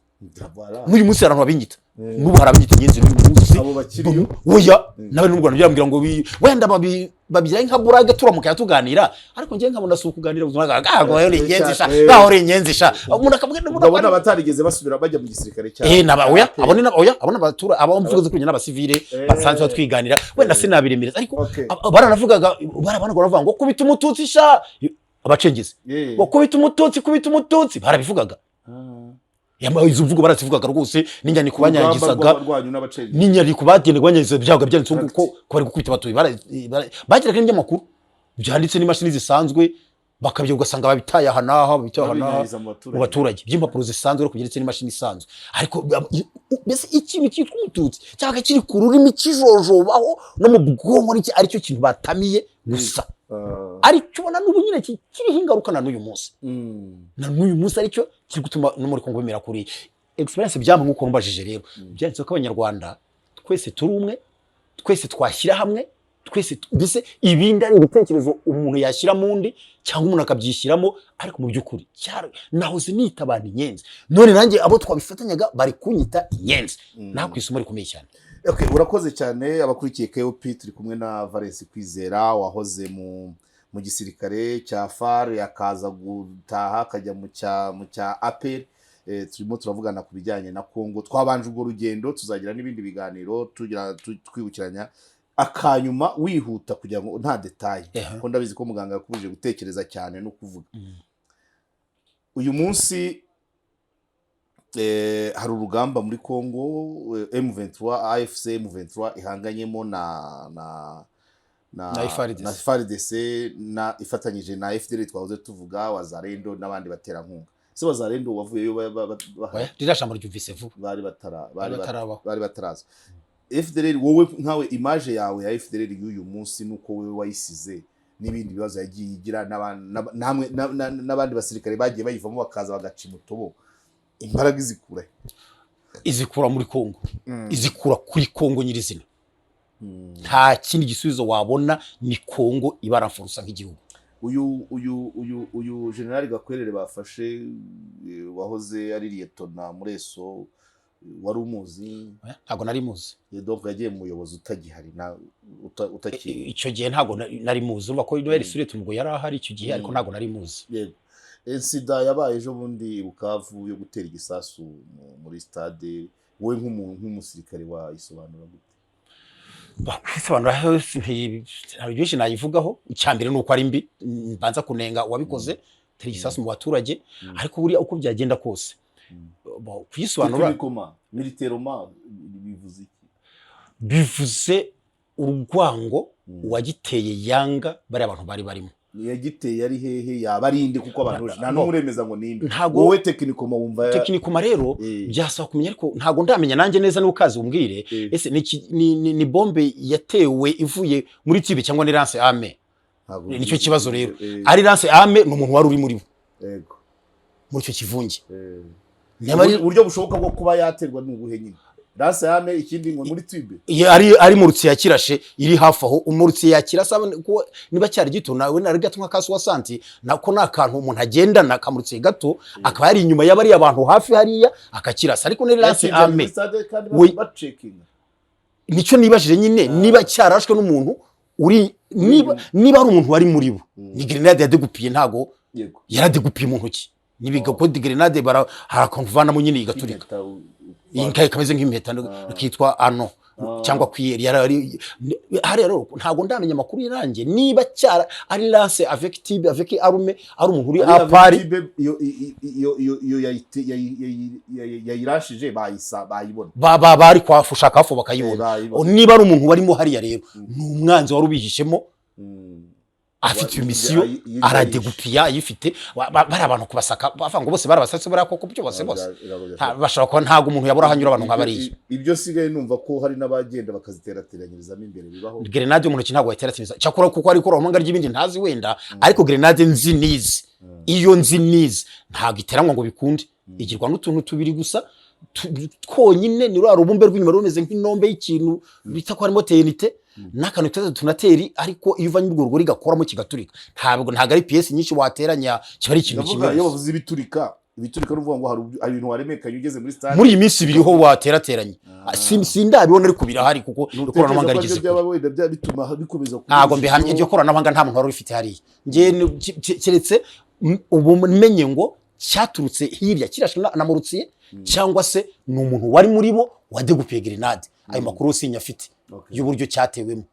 n'uyu munsi abantu babinyita n'ubu harabinyita inyenzi n'uyu munsi abo bakiriyo oya nawe n'u Rwanda byambwira ngo wenda babyira nka burage turamuka tuganira ariko ngiye nkabona si ukuganira ubuzima bwago yo inyenzi sha gaho uri inyenzi sha umuntu akabwira ndabona abatarigeze basubira bajya mu gisirikare cyane naba oya abona abatura abamvuze kunya n'abasivile basanzwe batwiganira wenda sinabiremereza ariko baranavugaga baravuga ngo kubita umututsi sha abacengezi ngo kubita umututsi barabivugaga izo mvugo barazivugaga rwose n'inyani kubanyangizaga n'inyani kubagendera banyangiza byaga byanditse ko bari gukubita abatuye bagiraga n'ibyamakuru byanditse n'imashini zisanzwe bakabyo ugasanga babitaye ahanaha mu baturage by'impapuro zisanzwe ariko byanditse n'imashini isanzwe ariko mbese ikintu cyitwa umututsi cyangwa kiri ku rurimi kijojobaho no mu bwonko aricyo kintu batamiye gusa aricyo ubona n'ubu nyine kiriho ingaruka na n'uyu munsi aricyo kiri gutuma no muri Kongo bemera kuri experience byamwe nk'uko mbajije rero byanditse ko abanyarwanda twese turi umwe twese twashyira hamwe twese mbese ibindi ari ibitekerezo umuntu yashyira mu ndi cyangwa umuntu akabyishyiramo ariko mu by'ukuri nahoze nita abantu inyenzi none nanjye abo twabifatanyaga bari kunyita inyenzi naho ku isomo rikomeye cyane. Okay, urakoze cyane abakurikiye KOP turi kumwe na Valens Kwizera wahoze mu gisirikare cya FAR yakaza gutaha akajya mu cya APR turimo turavugana ku bijyanye na Kongo twabanje ubwo rugendo tuzagira n'ibindi biganiro twibukiranya akanyuma wihuta kugira ngo nta detail ko ndabizi ko muganga yakubuje gutekereza cyane no kuvuga uyu munsi hari urugamba muri Kongo M23 AFC M23 ihanganyemo na FARDC na ifatanyije na FDL twahoze tuvuga Wazalendo n'abandi baterankunga se Wazalendo wavuyeyo rirashamba ryumvise vuba bari bataraza FDL wowe nkawe image yawe ya FDL y'uyu munsi nuko wewe wayisize n'ibindi bibazo yagiye igira n'abandi basirikare bagiye bayivamo bakaza bagaca umutobo imbaraga izikura muri Kongo izikura kuri Kongo nyirizina nta kindi gisubizo wabona ni Kongo ibaranfurusa nk'igihugu uyu General Gakwerere bafashe wahoze ari Lieutenant Mureso wari umuzi ntago nari muzi donc yagiye mu muyobozi utagihari utakiri icyo gihe ntago nari muzi urumva ko yari Surete ubwo yari ahari icyo gihe ariko ntago nari muzi yego insida yabaye ejo bundi Bukavu yo gutera igisasu muri stade wowe nk'umusirikare wayisobanura gute bakwisobanura hari byinshi nayivugaho icyambere nuko ari mbi mbanza kunenga wabikoze tera igisasu mu baturage ariko buri uko byagenda kose kuyisobanura militairement bivuze urugwango wagiteye yanga bari abantu bari barimo yagiteye ari hehe yabarinde kuko abantu nta n'umuremeza ngo ninde wowe technicoma wumva technicoma rero byasaba kumenya ariko ntago ndamenya nanjye neza n'ukazi umbwire ese ni bombe yatewe ivuye muri Tibe cyangwa ni lance arme nicyo kibazo rero ari lance arme n'umuntu wari uri muri bo yego muri cyo kivunge uburyo bushoboka bwo kuba yaterwa n'ubuhe nyine rase yame ikindi ngo muri tube ari mu rutsi ya kirashe iri hafi aho umurutsi ya kirasa niba cyari gito nawe nari gato nka kasu wa santi nako nakantu umuntu agendana kamurutsi gato akaba yari inyuma y'abari abantu hafi hariya akakirasa ariko ni rase ame nico nibajije nyine niba cyarashwe n'umuntu uri niba ari umuntu wari muri bo ni grenade yadegupiye ntago yaradegupiye mu ntoki nibiga ko grenade harakonvana mu nyine igaturika inka kameze nk'impeta kitwa ano cyangwa kwiyeri hari rero ntago ndamenya makuru yirange niba cyara ari lance avec tibe avec arme ari umuntu uri apari yo yayirashije bayibona bari kwafusha kafu bakayibona niba ari umuntu warimo hariya rero ni umwanzi wari ubihishemo afite imisiyo aradegupiya yifite bari abantu kubasaka bavanga bose barabasatse barako kubyo bose bashaka ko ntago umuntu yabura hanyura abantu nk'abariye ibyo sigaye numva ko hari n'abagenda bakaziterateranyirizamo imbere bibaho grenade mu ntoki ntago yaterateranyiriza cyakora kuko ariko romanga ry'ibindi ntazi wenda ariko grenade nzi nizi iyo nzi nizi ntago iteranwa ngo bikunde igirwa n'utuntu tubiri gusa twonyine ni rwa rubumbe rw'inyuma rumeze nk'inombe y'ikintu bita ko harimo TNT n'akantu teze tunateri ariko iyo uvanye urwo rugori gakoramo kigaturika ntago ari PS nyinshi wateranya kiba ari ikintu kimwe iyo bavuze ibiturika n'uvuga ngo hari ibintu waremekanye ugeze muri stade muri iyi minsi biriho waterateranye sindabibona ari kubira hari kuko ikoranabuhanga rigeze bituma bikomeza ntago mbihamye iryo koranabuhanga nta muntu wari ufite hariya ngiye keretse ubumenye ngo cyaturutse hirya kirashe namurutsiye cyangwa se ni umuntu wari muri bo wadegupiye grenade ayo makuru sinya afite y'uburyo cyatewemo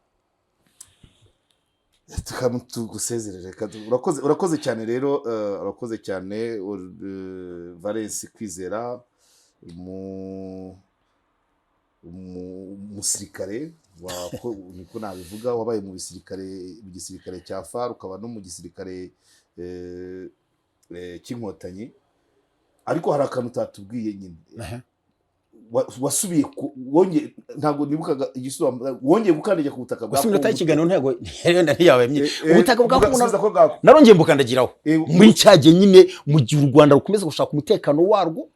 tukagusezerere urakoze cyane rero urakoze cyane Valens Kwizera umusirikare niko nabivuga wabaye mu gisirikare cya FAR ukaba no mu gisirikare cy'inkotanyi ariko hari akantu utatubwiye nyine wasubiye wongeye ntago nibukaga igisubira wongeye gukandagira ku butaka bwa Kongo usubira ikiganiro ntego yenda ntiyabemye ubutaka bwa Kongo narongeye mbukandagiraho muri cyage nyine mu gihe u Rwanda rukomeza gushaka umutekano warwo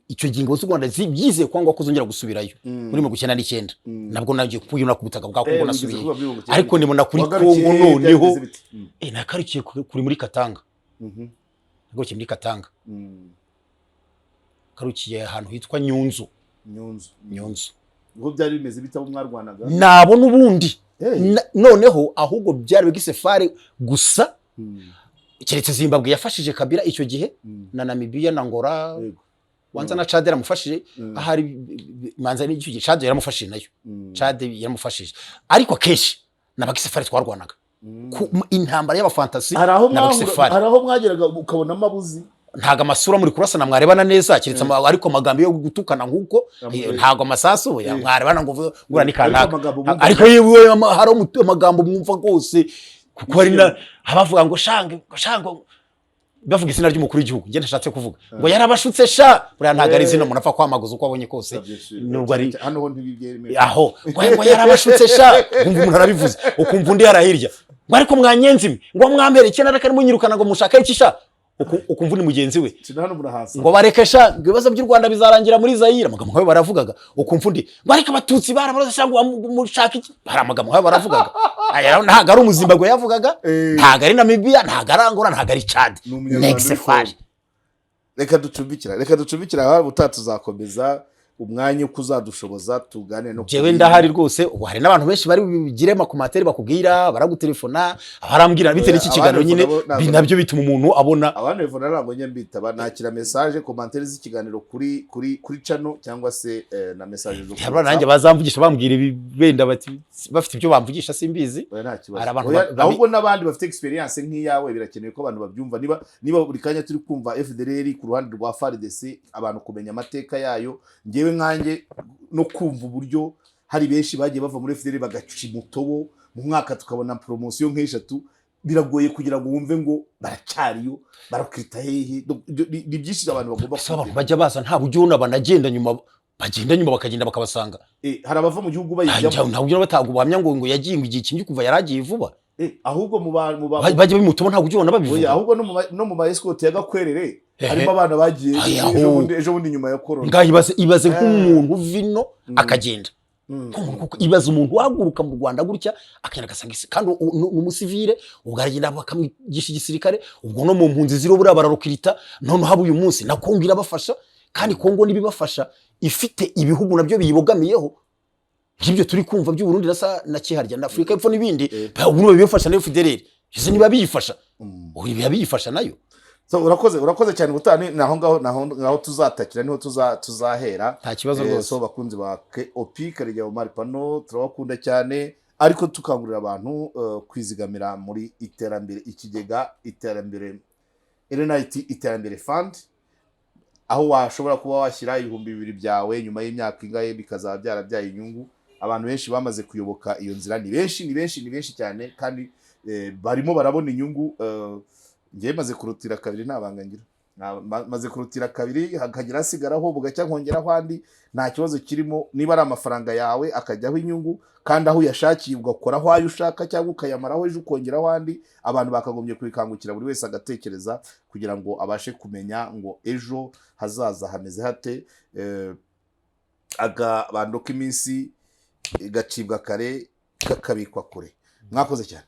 icyo gingo cy'u Rwanda zibyize kwangwa kuzongera gusubirayo muri 1999 nabwo nagiye kuyuna ku butaka bwa Kongo nasubiye ariko nibona kuri Kongo noneho nakarikiye kuri muri Katanga ngo muri Katanga karukiye ahantu hitwa Nyunzu ngo byari bimeze bitabo mwarwanaga nabo nubundi noneho ahubwo byari bigisefari gusa keretse Zimbabwe yafashije Kabila icyo gihe na Namibia na Angola wanza na Chad yaramufashije ahari manza n'icyo gihe Chad yaramufashije nayo Chad yaramufashije ariko keshi nabagisefari twarwanaga intambara y'abafantasi nabagisefari araho mwageraga ukabona amabuzi ntago amasura muri kurasana mwarebana neza kiritse ariko magambo yo gutukana nkuko ntago amasasu mwarebana ngo ngura ni kanaka ariko yewe hari amagambo mwumva gose kuko ari abavuga ngo shango bavuga izina ry'umukuru w'igihugu nge ndashatse kuvuga ngo yarabashutse sha buriya ntago ari izina umuntu apfa kwamaguza uko abonye kose nubwo ari hano ho ntibibyemewe aho ngo yarabashutse sha umva umuntu arabivuze ukumva undi yarahirya ngo ariko mwanyenzi ngo mwamperekena nakari munyirukana ngo mushaka iki sha ukumva ni mugenzi we ngo barekesha ibibazo by'u Rwanda bizarangira muri Zaire amagambo nkayo baravugaga ukumva undi ngo ariko abatutsi barabaraza ngo mushaka iki baramagambo nkayo baravugaga aya ntago ari umuzimbabwe yavugaga ntago ari Namibia ntago ari Angola ntago ari Chad next fari reka ducumbikira utatuzakomeza umwanya ukuzadushoboza tugane no jewe ndahari rwose ubu hari n'abantu benshi bari bigire makomateri bakubwira baragutelefona abarambwira bite n'iki kiganiro nyine binabyo bituma umuntu abona abantu telefona rango nyambitaba nakira message commentaire z'ikiganiro kuri channel cyangwa se na message zo kuri nanjye bazamvugisha bambwira benda bati bafite ibyo bamvugisha simbizi hari abantu ahubwo n'abandi bafite experience nk'iyawe birakenewe ko abantu babyumva niba buri kanya turi kumva FDLR ku ruhande rwa FARDC abantu kumenya amateka yayo ngewe nkanjye no kumva uburyo hari benshi bagiye bava muri FDL bagaca umutobo mu mwaka tukabona promotion nk'eshatu biragoye kugira ngo wumve ngo baracyariyo barakita hehe ni byinshi abantu bagomba abantu bajya baza nta buryo banagenda nyuma bakagenda bakabasanga hari abava mu gihugu bayijyamo nta buryo bataguhamya ngo yagiye mu gihe kimwe kuva yaragiye vuba ahubwo mu bajya bimutobo nta buryo babivuga ahubwo no mu ma escort yagakwerere harimo abana bagiye ejo bundi nyuma ya corona. Ngaho ibaze nk'umuntu vino akagenda. Ibaze umuntu wahaguruka mu Rwanda gutya akagenda agasanga kandi umusivile ugaragenda bakamwigisha igisirikare ubwo no mu mpunzi ziro bura bararukirita none haba uyu munsi na Kongo irabafasha kandi Kongo nibibafasha ifite ibihugu nabyo biyibogamiyeho nk'ibyo turi kumva by'u Burundi na Kiharya na Afrika y'Epfo n'ibindi ubu bibafasha nayo Federer izo niba biyifasha uri biyifasha nayo. So urakoze cyane gutani naho tuzatakira niho tuzahera nta kibazo rwose. So bakunzi ba KOP Karegeya Omar Pano turabakunda cyane ariko tukangurira abantu kwizigamira muri iterambere ikigega iterambere RNIT iterambere fund aho washobora kuba washyira 2,000 byawe nyuma y'imyaka ingahe bikazaba byarabyaye inyungu. Abantu benshi bamaze kuyoboka iyo nzira ni benshi cyane kandi barimo barabona inyungu. Ngiye maze kurutira kabiri nabangangira maze kurutira kabiri hakagira asigaraho bugacya nkongeraho andi nta kibazo kirimo. Niba ari amafaranga yawe akajyaho inyungu kandi aho yashakiye ugakora aho ayo ushaka cyangwa ukayamaraho ejo ukongeraho andi. Abantu bakagombye kubikangukira buri wese agatekereza kugira ngo abashe kumenya ngo ejo hazaza hameze hate. Agabanduka iminsi gacibwa kare kakabikwa kure. Mwakoze cyane.